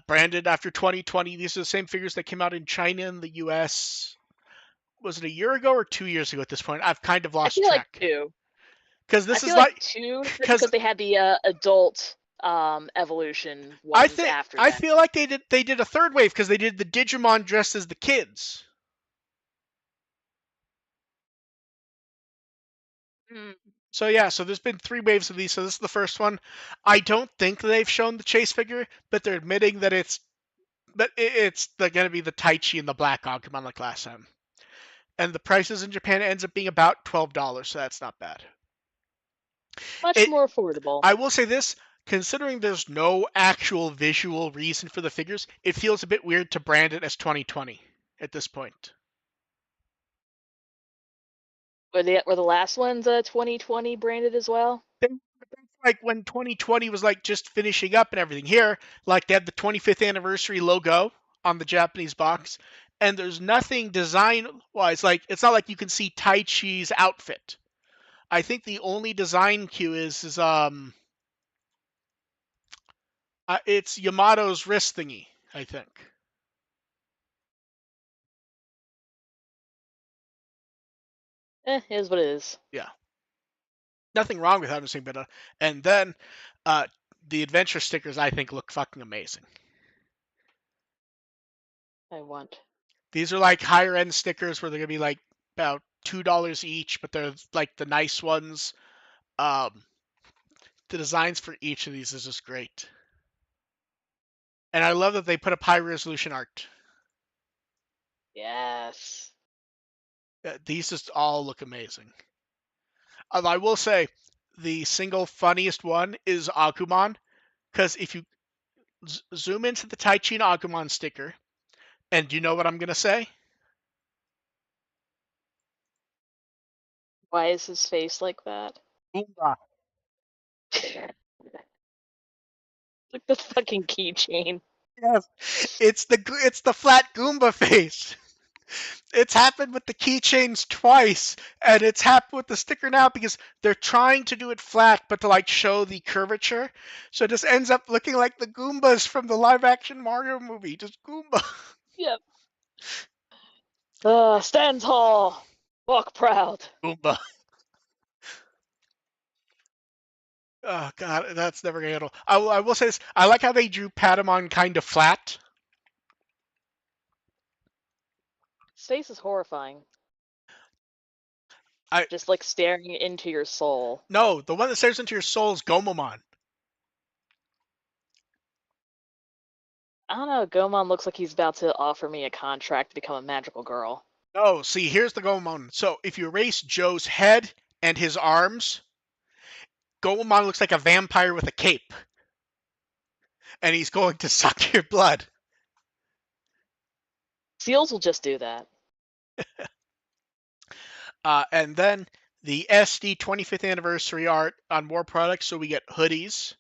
Branded after 2020. These are the same figures that came out in China and the US. Was it a year ago or 2 years ago at this point? I've kind of I lost feel like track. two. Because I this feel is like like, two because because they had the adult evolution ones after I that. feel like they did a third wave because they did the Digimon dressed as the kids. Mm. So yeah, so there's been three waves of these. So this is the first one. I don't think they've shown the chase figure, but they're admitting that it's going to be the Taichi and the Black Agumon like last time. And the prices in Japan ends up being about $12, so that's not bad. Much It more affordable. I will say this, considering there's no actual visual reason for the figures, it feels a bit weird to brand it as 2020 at this point. Were the last ones 2020 branded as well? That's like when 2020 was like just finishing up and everything. Here, like they had the 25th anniversary logo on the Japanese box, and there's nothing design wise. Like it's not like you can see Tai Chi's outfit. I think the only design cue is it's Yamato's wrist thingy. I think. Is what it is. Yeah, nothing wrong with having seen better. And then uh, the adventure stickers I think look fucking amazing. I want. These are like higher end stickers where they're gonna be like about $2 each, but they're like the nice ones. Um, the designs for each of these is just great, and I love that they put up high resolution art. Yes. These just all look amazing. I will say the single funniest one is Agumon, because if you zoom into the Taichi and Agumon sticker, and do you know what I'm gonna say? Why is his face like that? Boomba. Like the fucking keychain. Yes, it's the flat Goomba face. It's happened with the keychains twice, and it's happened with the sticker now because they're trying to do it flat, but to like show the curvature, so it just ends up looking like the Goombas from the live-action Mario movie, just Goomba. Yep. Stand tall, walk proud. Goomba. Oh god, that's never gonna handle. I will say this: I like how they drew Patamon kind of flat. His face is horrifying. I Just like staring into your soul. No, the one that stares into your soul is Gomamon. I don't know, Gomon looks like he's about to offer me a contract to become a magical girl. No, see, here's the Gomamon. So if you erase Joe's head and his arms, Gomamon looks like a vampire with a cape, and he's going to suck your blood. Seals will just do that. And then the SD 25th anniversary art on more products. So we get hoodies,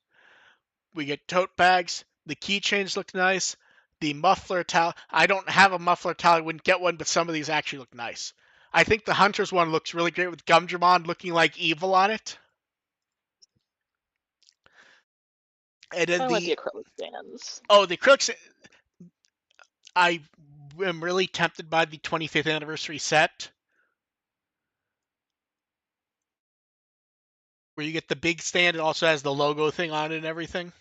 we get tote bags, the keychains look nice, the muffler towel. I don't have a muffler towel, I wouldn't get one, but some of these actually look nice. I think the Hunter's one looks really great with Gumdramon looking like evil on it. And then I want the acrylic stands. the acrylics. I am really tempted by the 25th anniversary set, where you get the big stand. It also has the logo thing on it and everything.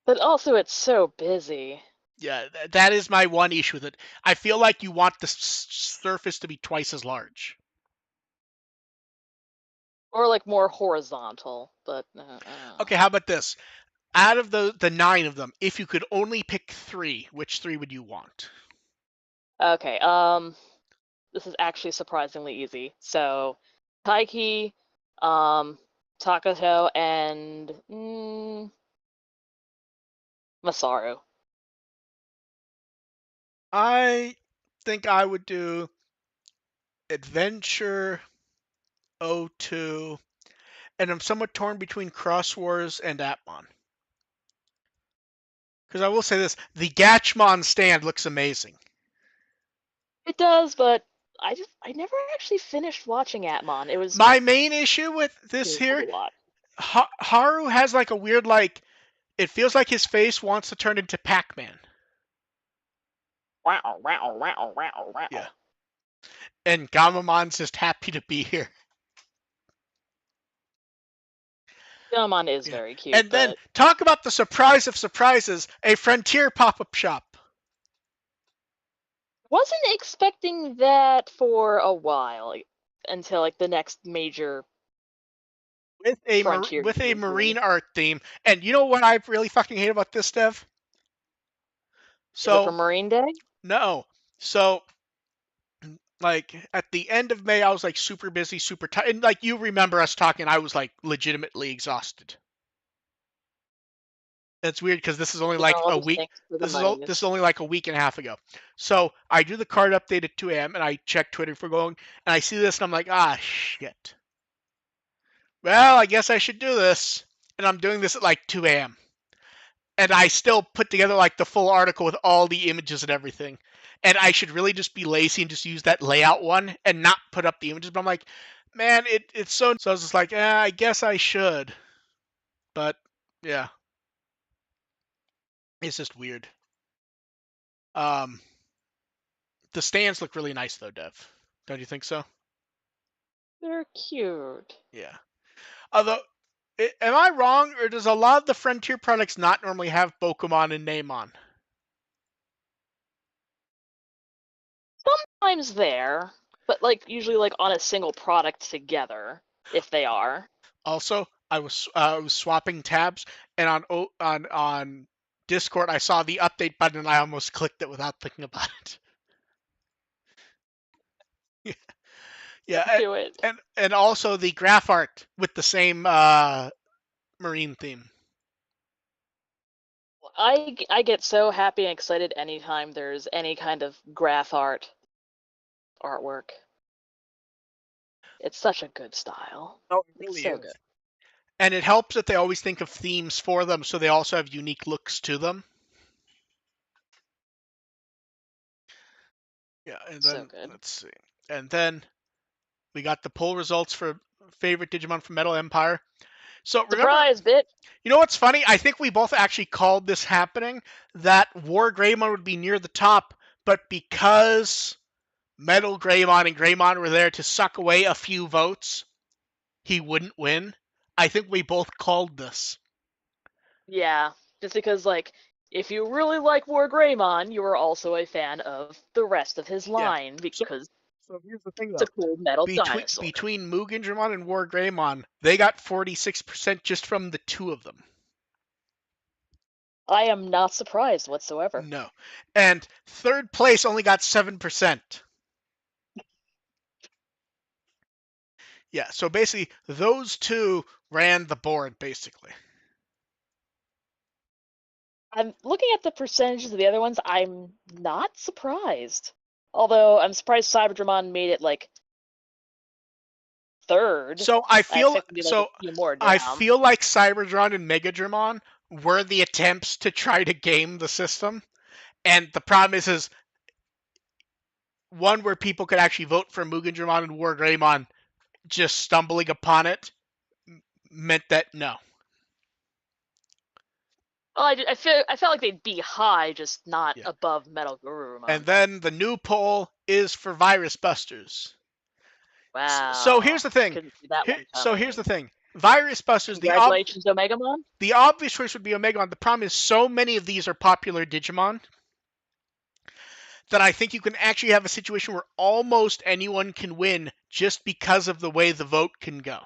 But also, it's so busy. Yeah, that is my one issue with it. I feel like you want the surface to be twice as large. Or like more horizontal, but Okay, how about this? Out of the 9 of them, if you could only pick 3, which 3 would you want? Okay, this is actually surprisingly easy. So, Taiki, Takato, and Masaru. I think I would do Adventure, O2, and I'm somewhat torn between Cross Wars and Atmon. Because I will say this, the Gatchmon stand looks amazing. It does, but I never actually finished watching Atmon. It was My main issue with this painful to here, watch. Haru has like a weird, like, it feels like his face wants to turn into Pac-Man. Wow, wow, wow, wow, Yeah. wow. And Gamamon's just happy to be here. Gamon is Yeah. very cute, And then but talk about the surprise of surprises, a Frontier pop-up shop. wasn't expecting that for a while until like the next major Frontier With a anniversary. marine art theme. And you know what I really fucking hate about this, Dev? Is it So, for Marine Day? no. So, like, at the end of May, I was, like, super busy, super tired. And, like, you remember us talking, I was, like, legitimately exhausted. It's weird because this is only, like, a week. Thanks for the This is monies. only, like, a week and a half ago. So, I do the card update at 2 a.m., and I check Twitter for going, and I see this, and I'm like, ah, shit. Well, I guess I should do this. And I'm doing this at, like, 2 a.m. And I still put together like the full article with all the images and everything. And I should really just be lazy and just use that layout one and not put up the images. But I'm like, man, it's so. So I was just like, I guess I should. But yeah, it's just weird. Um, the stands look really nice though, Dev. Don't you think so? They're cute. Yeah. Although, am I wrong, or does a lot of the Frontier products not normally have Pokemon and Namon? Sometimes there, but like usually like on a single product together, if they are. Also, I was swapping tabs, and on Discord, I saw the update button, and I almost clicked it without thinking about it. Yeah, Do it. and also the graph art with the same marine theme. I get so happy and excited anytime there's any kind of graph artwork. It's such a good style. Oh, it It's really so good. is. And it helps that they always think of themes for them, so they also have unique looks to them. Yeah, and So then good. let's see. And then we got the poll results for favorite Digimon from Metal Empire. So remember, Surprise, bitch! you know what's funny? I think we both actually called this happening, that War Greymon would be near the top, but because Metal Greymon and Greymon were there to suck away a few votes, he wouldn't win. I think we both called this. Yeah, just because, like, if you really like War Greymon, you are also a fan of the rest of his Yeah. line So because so here's the thing it's a though. cool metal Between dinosaur. between Mugendramon and War Greymon, they got 46% just from the two of them. I am not surprised whatsoever. No. And third place only got 7%. Yeah, so basically those two ran the board basically. I'm looking at the percentages of the other ones. I'm not surprised. Although I'm surprised Cyberdramon made it like third. So I I feel expect to be like a so few more I down. feel like Cyberdron and Megadramon were the attempts to try to game the system. And the problem is one where people could actually vote for Mugendramon and War Greymon, just stumbling upon it meant that no. Well, I felt like they'd be high, just not Yeah. above Metal And Gurumon. then the new poll is for Virus Busters. So here's Wow, the thing. couldn't see that one So here's the coming. thing. Virus Busters, Congratulations, Omegamon. the obvious choice would be Omegamon. The problem is so many of these are popular Digimon that I think you can actually have a situation where almost anyone can win just because of the way the vote can go.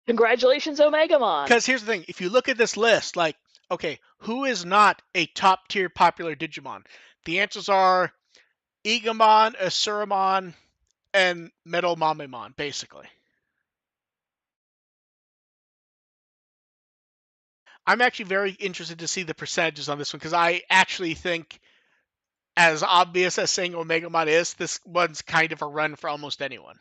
Congratulations, Omegamon. Because here's the thing, if you look at this list, like, okay, who is not a top tier popular Digimon? The answers are Igamon, Asuramon, and Metal Mamemon, basically. I'm actually very interested to see the percentages on this one because I actually think, as obvious as saying Omegamon is, this one's kind of a run for almost anyone.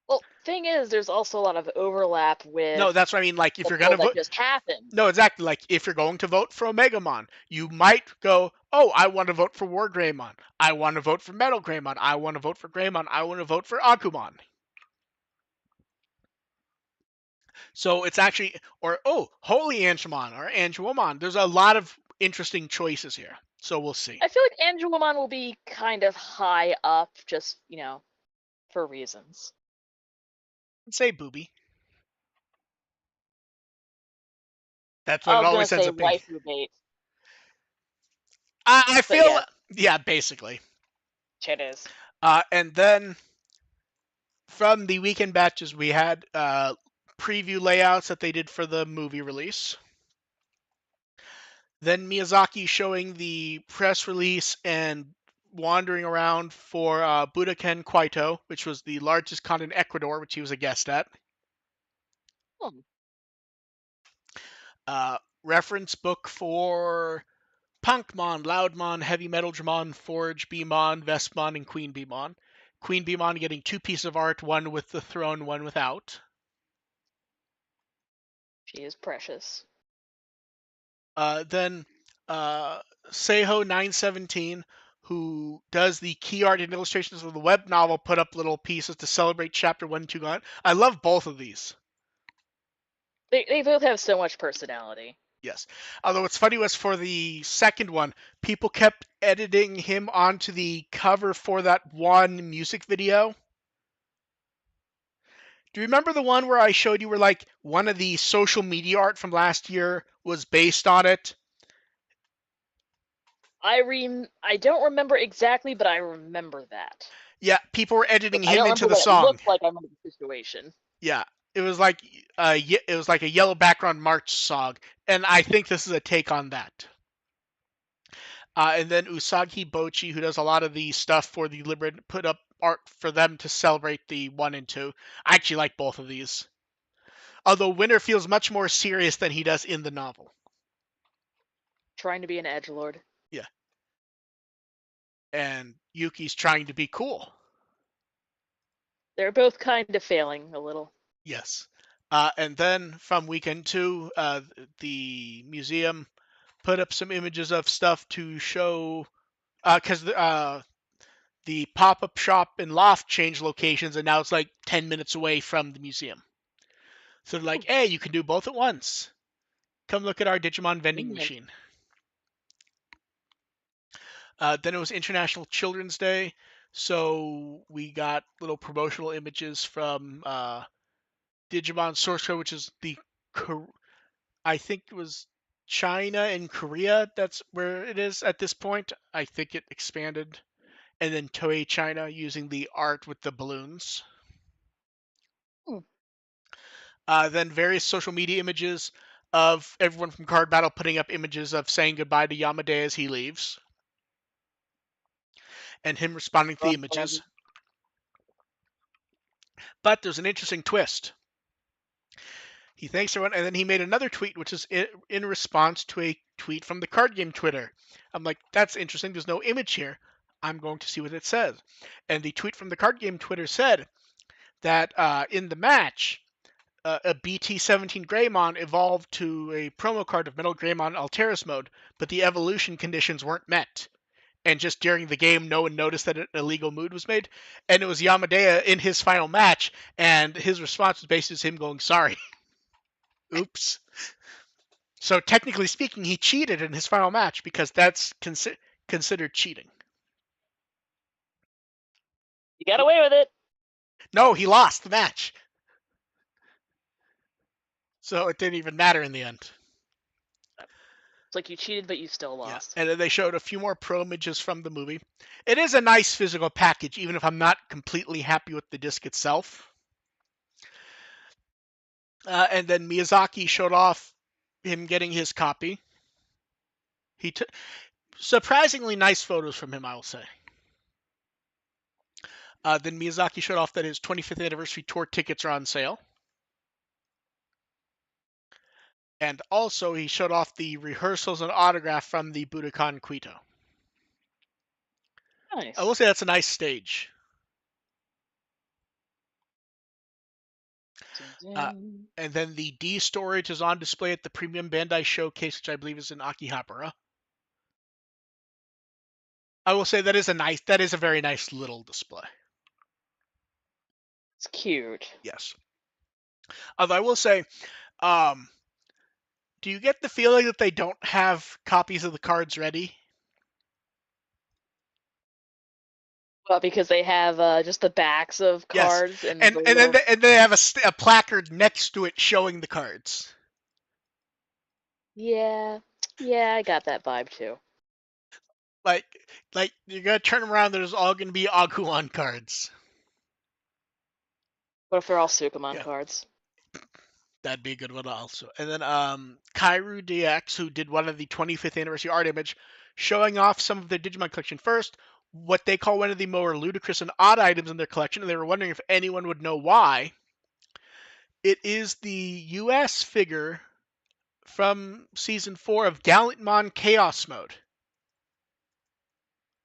Well, thing is, there's also a lot of overlap No, with that's what I mean. Like, if the you're poll gonna that vote, just happened. no, exactly. Like, if you're going to vote for Omegamon, you might go, oh, I want to vote for War Greymon. I want to vote for Metal Greymon. I want to vote for Greymon. I want to vote for Agumon. So it's actually, or, oh, Holy Angemon or Angemon. There's a lot of interesting choices here. So we'll see. I feel like Angelomon will be kind of high up, just, for reasons. Say Booby. That's what I it was gonna always ends say up being. waifu bait, I but feel, yeah, yeah, basically. it is. And then from the weekend batches, we had preview layouts that they did for the movie release. Then Miyazaki showing the press release and wandering around for Budokan Kwaito, which was the largest con in Ecuador, which he was a guest at. Hmm. Reference book for Punkmon, Loudmon, Heavy Metal Dramon, Forge Beemon, Vestmon, and Queen Beemon. Queen Beemon getting two pieces of art, one with the throne, one without. She is precious. Then Seiho 917, who does the key art and illustrations of the web novel, put up little pieces to celebrate chapter 1 and 2 gone. I love both of these. They both have so much personality. Yes. Although what's funny was for the second one, people kept editing him onto the cover for that one music video. Do you remember the one where I showed you where like one of the social media art from last year was based on it? I don't remember exactly, but I remember that. Yeah, people were editing Like, I him don't into remember the what it song. looked like. I remember the situation. Yeah, it was like it was like a yellow background March song, and I think this is a take on that. And then Usagi Bochi, who does a lot of the stuff for the Liberator, put up art for them to celebrate the 1 and 2. I actually like both of these, although Winter feels much more serious than he does in the novel. Trying to be an edgelord. Yeah, and Yuki's trying to be cool. they're both kind of failing a little. Yes. And then from weekend two, the museum put up some images of stuff to show, because the pop-up shop and loft changed locations, and now it's like 10 minutes away from the museum. So they're like, hey, you can do both at once. Come look at our Digimon vending Convenient. machine. Then it was International Children's Day, so we got little promotional images from Digimon Source Code, which is I think it was China and Korea. That's where it is at this point. I think it expanded, and then Toei China using the art with the balloons. Hmm. Then various social media images of everyone from Card Battle putting up images of saying goodbye to Yamade as he leaves, and him responding to the images. But there's an interesting twist. He thanks everyone, and then he made another tweet, which is in response to a tweet from the card game Twitter. I'm like, that's interesting. There's no image here. I'm going to see what it says. And the tweet from the card game Twitter said that in the match, a BT-17 Greymon evolved to a promo card of Metal Greymon Alteris mode, but the evolution conditions weren't met. And just during the game, no one noticed that an illegal move was made. And it was Yamadea in his final match, and his response was basically him going, sorry. Oops. So technically speaking, he cheated in his final match because that's considered cheating. You got away with it. No, he lost the match. So it didn't even matter in the end. It's like you cheated, but you still Yeah. lost. And then they showed a few more pro images from the movie. It is a nice physical package, even if I'm not completely happy with the disc itself. And then Miyazaki showed off him getting his copy. He took surprisingly nice photos from him, I will say. Then Miyazaki showed off that his 25th anniversary tour tickets are on sale. And also, he showed off the rehearsals and autograph from the Budokan Quito. I will Nice. say that's a nice stage. Dun, Uh, dun. and then the D storage is on display at the Premium Bandai Showcase, which I believe is in Akihabara. I will say that is a very nice little display. It's cute. Yes. Although I will say, um, do you get the feeling that they don't have copies of the cards ready? Well, because they have just the backs of Yes, cards and and the and then little. they have a placard next to it showing the cards. Yeah, yeah, I got that vibe too. Like like you're gonna turn around, there's all gonna be Aguan cards. What if they're all Sukamon Yeah, cards? that'd be a good one also. And then Kairu DX, who did one of the 25th anniversary art image, showing off some of their Digimon collection first, what they call one of the more ludicrous and odd items in their collection, and they were wondering if anyone would know why. It is the US figure from season 4 of Gallantmon Chaos Mode.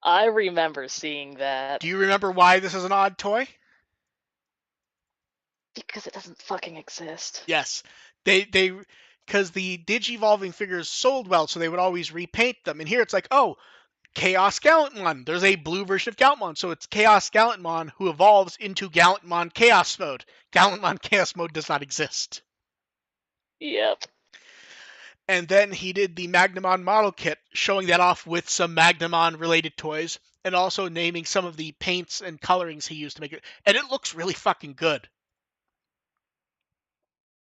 I remember seeing Do that you remember why this is an odd toy? because it doesn't fucking exist. Yes. They because the Digivolving figures sold well, so they would always repaint them. And here it's like, oh, Chaos Gallantmon. There's a blue version of Gallantmon, so it's Chaos Gallantmon who evolves into Gallantmon Chaos Mode. Gallantmon Chaos Mode does not exist. Yep. And then he did the Magnamon model kit, showing that off with some Magnamon related toys, and also naming some of the paints and colorings he used to make it. And it looks really fucking good.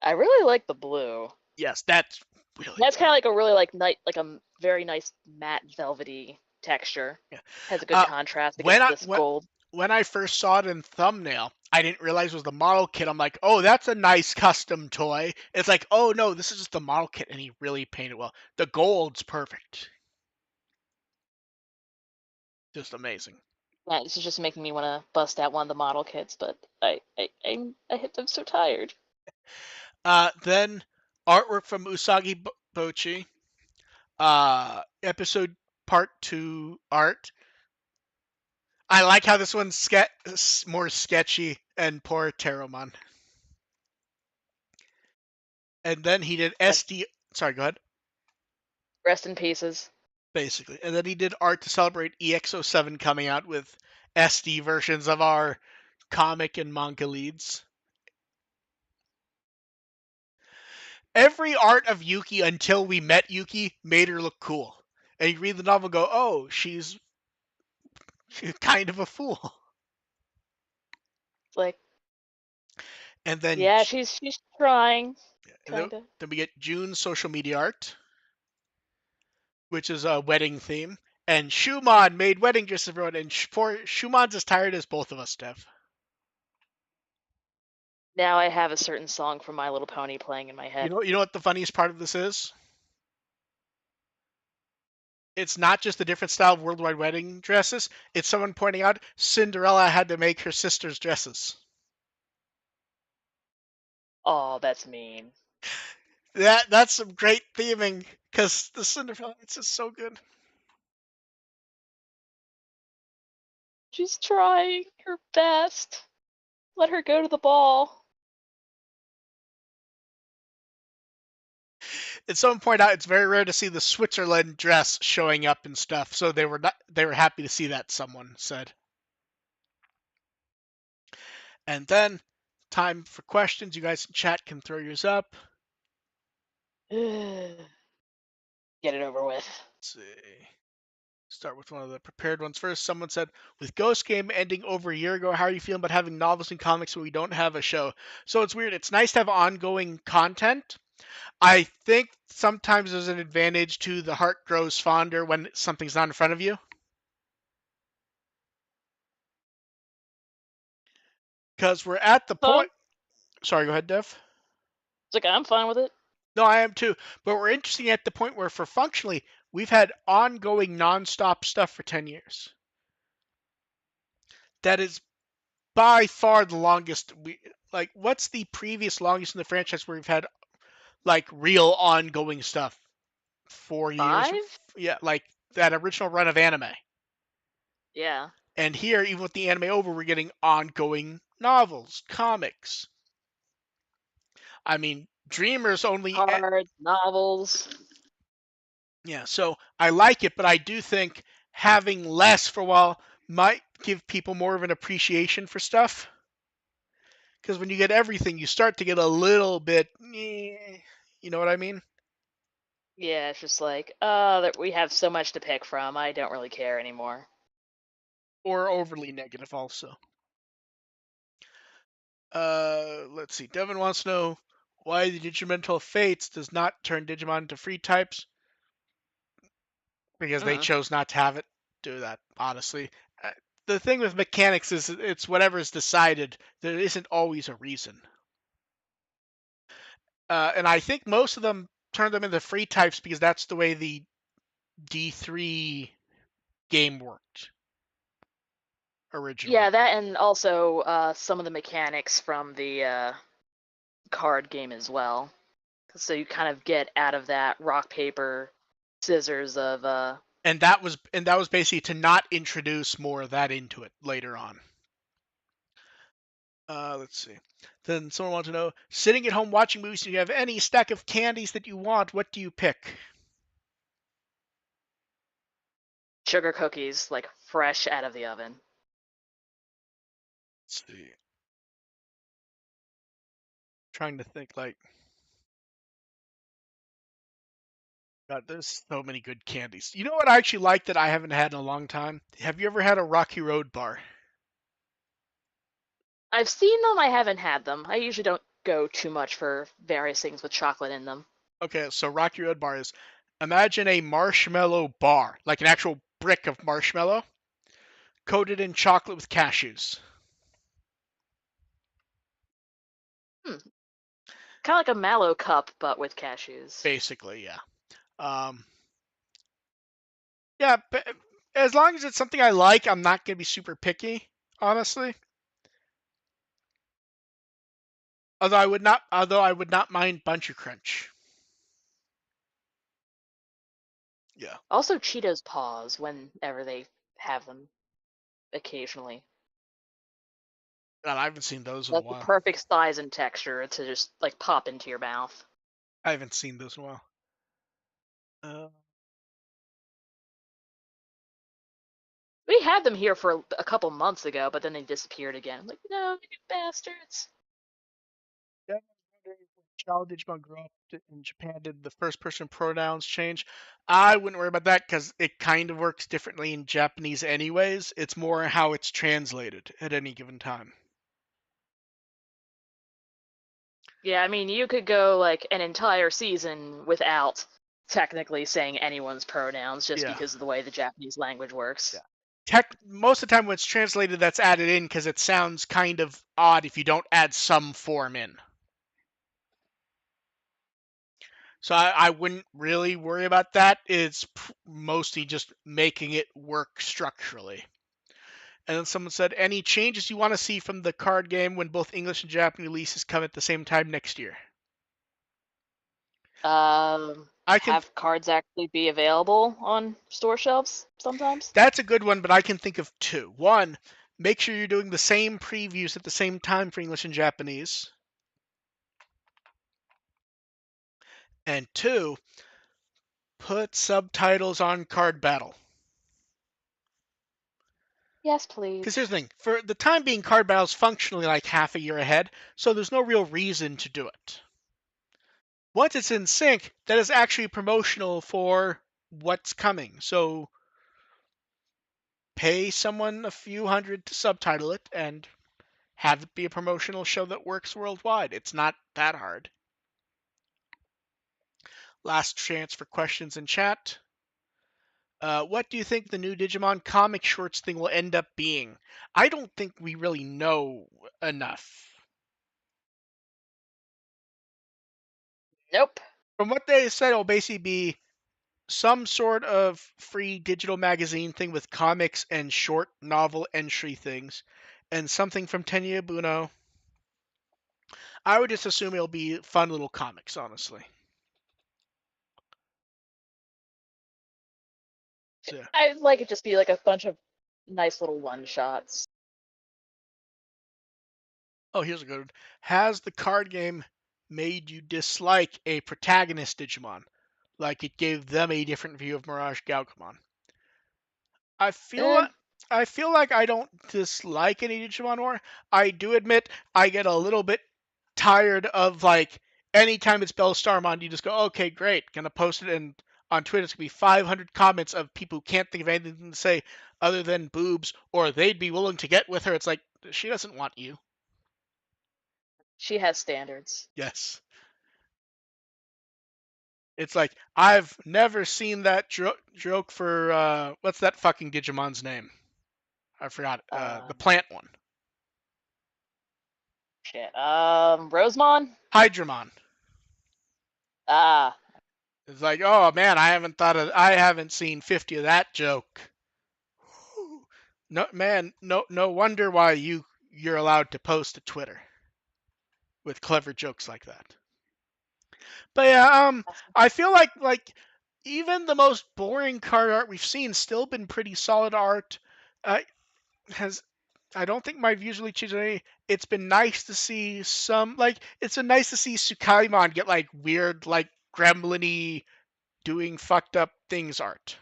I really like the blue. Yes, that's really That's good. kind of like a really like a very nice matte velvety texture. Yeah. Has a good Uh, contrast when against I this gold. when I first saw it in thumbnail, I didn't realize it was the model kit. I'm like, oh, that's a nice custom toy. It's like, oh no, this is just the model kit, and he really painted well. The gold's perfect, just amazing. Yeah, this is just making me want to bust out one of the model kits, but I'm so tired. Then artwork from Usagi Bochi, episode part 2 art. I like how this one's more sketchy and poor Teromon. And then he did Rest, SD. Sorry, go ahead. rest in pieces. Basically, and then he did art to celebrate EX07 coming out with SD versions of our comic and manga leads. Every art of Yuki until we met Yuki made her look cool. And you read the novel and go, oh, she's kind of a fool. It's like, And then, yeah, she's trying, and then, kinda. then we get June's social media art, which is a wedding theme. And Shumon made wedding dresses for everyone. And poor Shumon's as tired as both of us, Dev. Now I have a certain song from My Little Pony playing in my head. You know what the funniest part of this is? It's not just a different style of worldwide wedding dresses. It's someone pointing out Cinderella had to make her sister's dresses. Oh, that's mean. That's some great theming because the Cinderella it's just so good. She's trying her best. Let her go to the ball. And someone pointed out it's very rare to see the Switzerland dress showing up and stuff, so they were happy to see that. Someone said. And then time for questions. You guys in chat can throw yours up. Get it over with. Let's see. Start with one of the prepared ones first. Someone said, with Ghost Game ending over a year ago, how are you feeling about having novels and comics when we don't have a show? So it's weird. It's nice to have ongoing content. I think sometimes there's an advantage to the heart grows fonder when something's not in front of you. Because we're at the Huh? point. Sorry, go ahead, Dev. It's like, I'm fine with it. No, I am too. But we're interesting at the point where, for functionally, we've had ongoing nonstop stuff for 10 years. That is by far the longest we like what's the previous longest in the franchise where we've had like real ongoing stuff? 4 years, 5? yeah, like that original run of anime. Yeah. And here, even with the anime over, we're getting ongoing novels, comics. I mean, Dreamers only, Cards, novels. yeah. So I like it, but I do think having less for a while might give people more of an appreciation for stuff. Because when you get everything, you start to get a little bit, you know what I mean? Yeah, it's just like, that we have so much to pick from. I don't really care anymore. Or overly negative, also. Let's see. Devin wants to know why the Digimental Fates does not turn Digimon into free types because they Mm. chose not to have it do that. Honestly, uh, the thing with mechanics is it's whatever is decided. There isn't always a reason, and I think most of them turn them into free types because that's the way the D3 game worked originally. Yeah, that and also some of the mechanics from the card game as well. So you kind of get out of that rock paper scissors of And that was basically to not introduce more of that into it later on. Let's see. Then someone wants to know, sitting at home watching movies, do you have any stack of candies that you want? What do you pick? sugar cookies, like fresh out of the oven. Let's see. Trying to think like, God, there's so many good candies. You know what I actually like that I haven't had in a long time? Have you ever had a Rocky Road bar? I've seen them, I haven't had them. I usually don't go too much for various things with chocolate in them. Okay, so Rocky Road bar is, imagine a marshmallow bar, like an actual brick of marshmallow, coated in chocolate with cashews. Hmm. Kind of like a mallow cup, but with cashews. Basically, yeah. Um, yeah, but as long as it's something I like, I'm not gonna be super picky, honestly. Although I would not mind Bunch of Crunch. Yeah. Also Cheetos Paws whenever they have them occasionally. God, I haven't seen those in a Like the while. perfect size and texture to just like pop into your mouth. I haven't seen those in a while. Uh, We had them here for a couple months ago, but then they disappeared again. I'm like, no, you bastards. yeah, I was wondering when Child Digimon grew up in Japan, did the first person pronouns change? I wouldn't worry about that because it kind of works differently in Japanese, anyways. It's more how it's translated at any given time. Yeah, I mean, you could go like an entire season without technically saying anyone's pronouns just Yeah. because of the way the Japanese language Yeah. works. Most of the time when it's translated, that's added in because it sounds kind of odd if you don't add some form in. So I wouldn't really worry about that. It's mostly just making it work structurally. And then someone said, any changes you want to see from the card game when both English and Japanese releases come at the same time next year? I can. Have cards actually be available on store shelves sometimes? That's a good one, but I can think of two. One, make sure you're doing the same previews at the same time for English and Japanese. And two, put subtitles on Card Battle. Yes, Because please. here's the thing, for the time being, Card Battle's functionally like half a year ahead, so there's no real reason to do it. Once it's in sync, that is actually promotional for what's coming. So pay someone a few hundred to subtitle it and have it be a promotional show that works worldwide. It's not that hard. Last chance for questions in chat. What do you think the new Digimon comic shorts thing will end up being? I don't think we really know enough. Nope. From what they said, it'll basically be some sort of free digital magazine thing with comics and short novel entry things, and something from Tenya Buno. I would just assume it'll be fun little comics, honestly. So, yeah. I'd like it just be like a bunch of nice little one shots. Oh, here's a good one. Has the card game made you dislike a protagonist Digimon? Like it gave them a different view of Mirage Gaukamon? I feel Eh, like I don't dislike any Digimon War. I do admit I get a little bit tired of like anytime it's Bellstarmon, you just go, okay, great, gonna post it, and on Twitter it's gonna be 500 comments of people who can't think of anything to say other than boobs or they'd be willing to get with her. It's like she doesn't want you. she has standards. Yes. It's like I've never seen that joke for what's that fucking Digimon's name? I forgot. The Um, plant one, shit. Rosemon? Hydramon. Ah, It's like, oh man, I haven't seen 50 of that joke. No man, no wonder why you're allowed to post to Twitter with clever jokes like that. But yeah, I feel like even the most boring card art we've seen still been pretty solid art. Uh, has I don't think my views really changed any. It's been nice to see it's been nice to see Sukaimon get like weird like gremlin-y doing fucked up things art.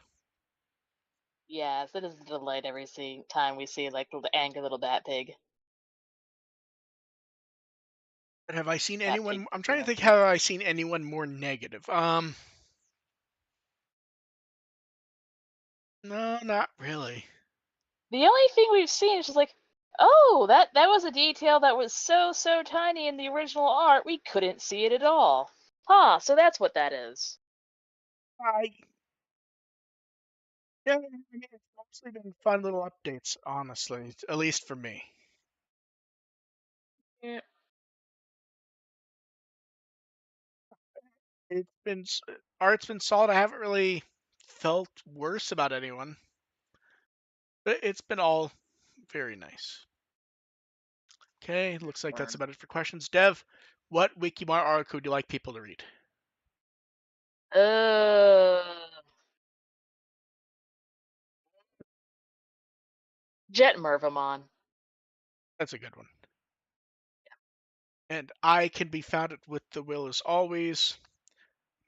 yes, it is a delight every time we see like the angry little bat pig. But have I seen Bat pig anyone? I'm trying to think. Pikachu. Have I seen anyone more negative? No, not really. The only thing we've seen is just like, oh, that was a detail that was so tiny in the original art, we couldn't see it at all. Huh, so that's what that is. I Yeah, I mean it's mostly been fun little updates, honestly, at least for me. Yeah. It's been art's been solid. I haven't really felt worse about anyone, but it's been all very nice. Okay, looks like that's about it for questions. Dev, what Wikimart article would you like people to read? Uh, Jet Mervamon. That's a good one. And I can be found at With the Will as always.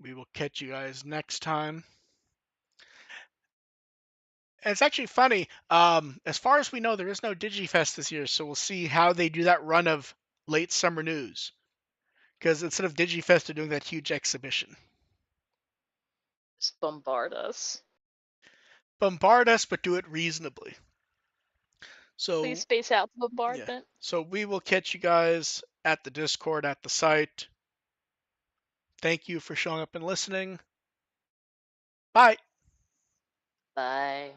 We will catch you guys next time. And it's actually funny. As far as we know, there is no DigiFest this year, so we'll see how they do that run of late summer news. Because instead of DigiFest, they're doing that huge exhibition. Just bombard us. Bombard us, but do it reasonably. Please So space out the yeah. bombardment. So we will catch you guys at the Discord at the site. Thank you for showing up and listening. Bye. Bye.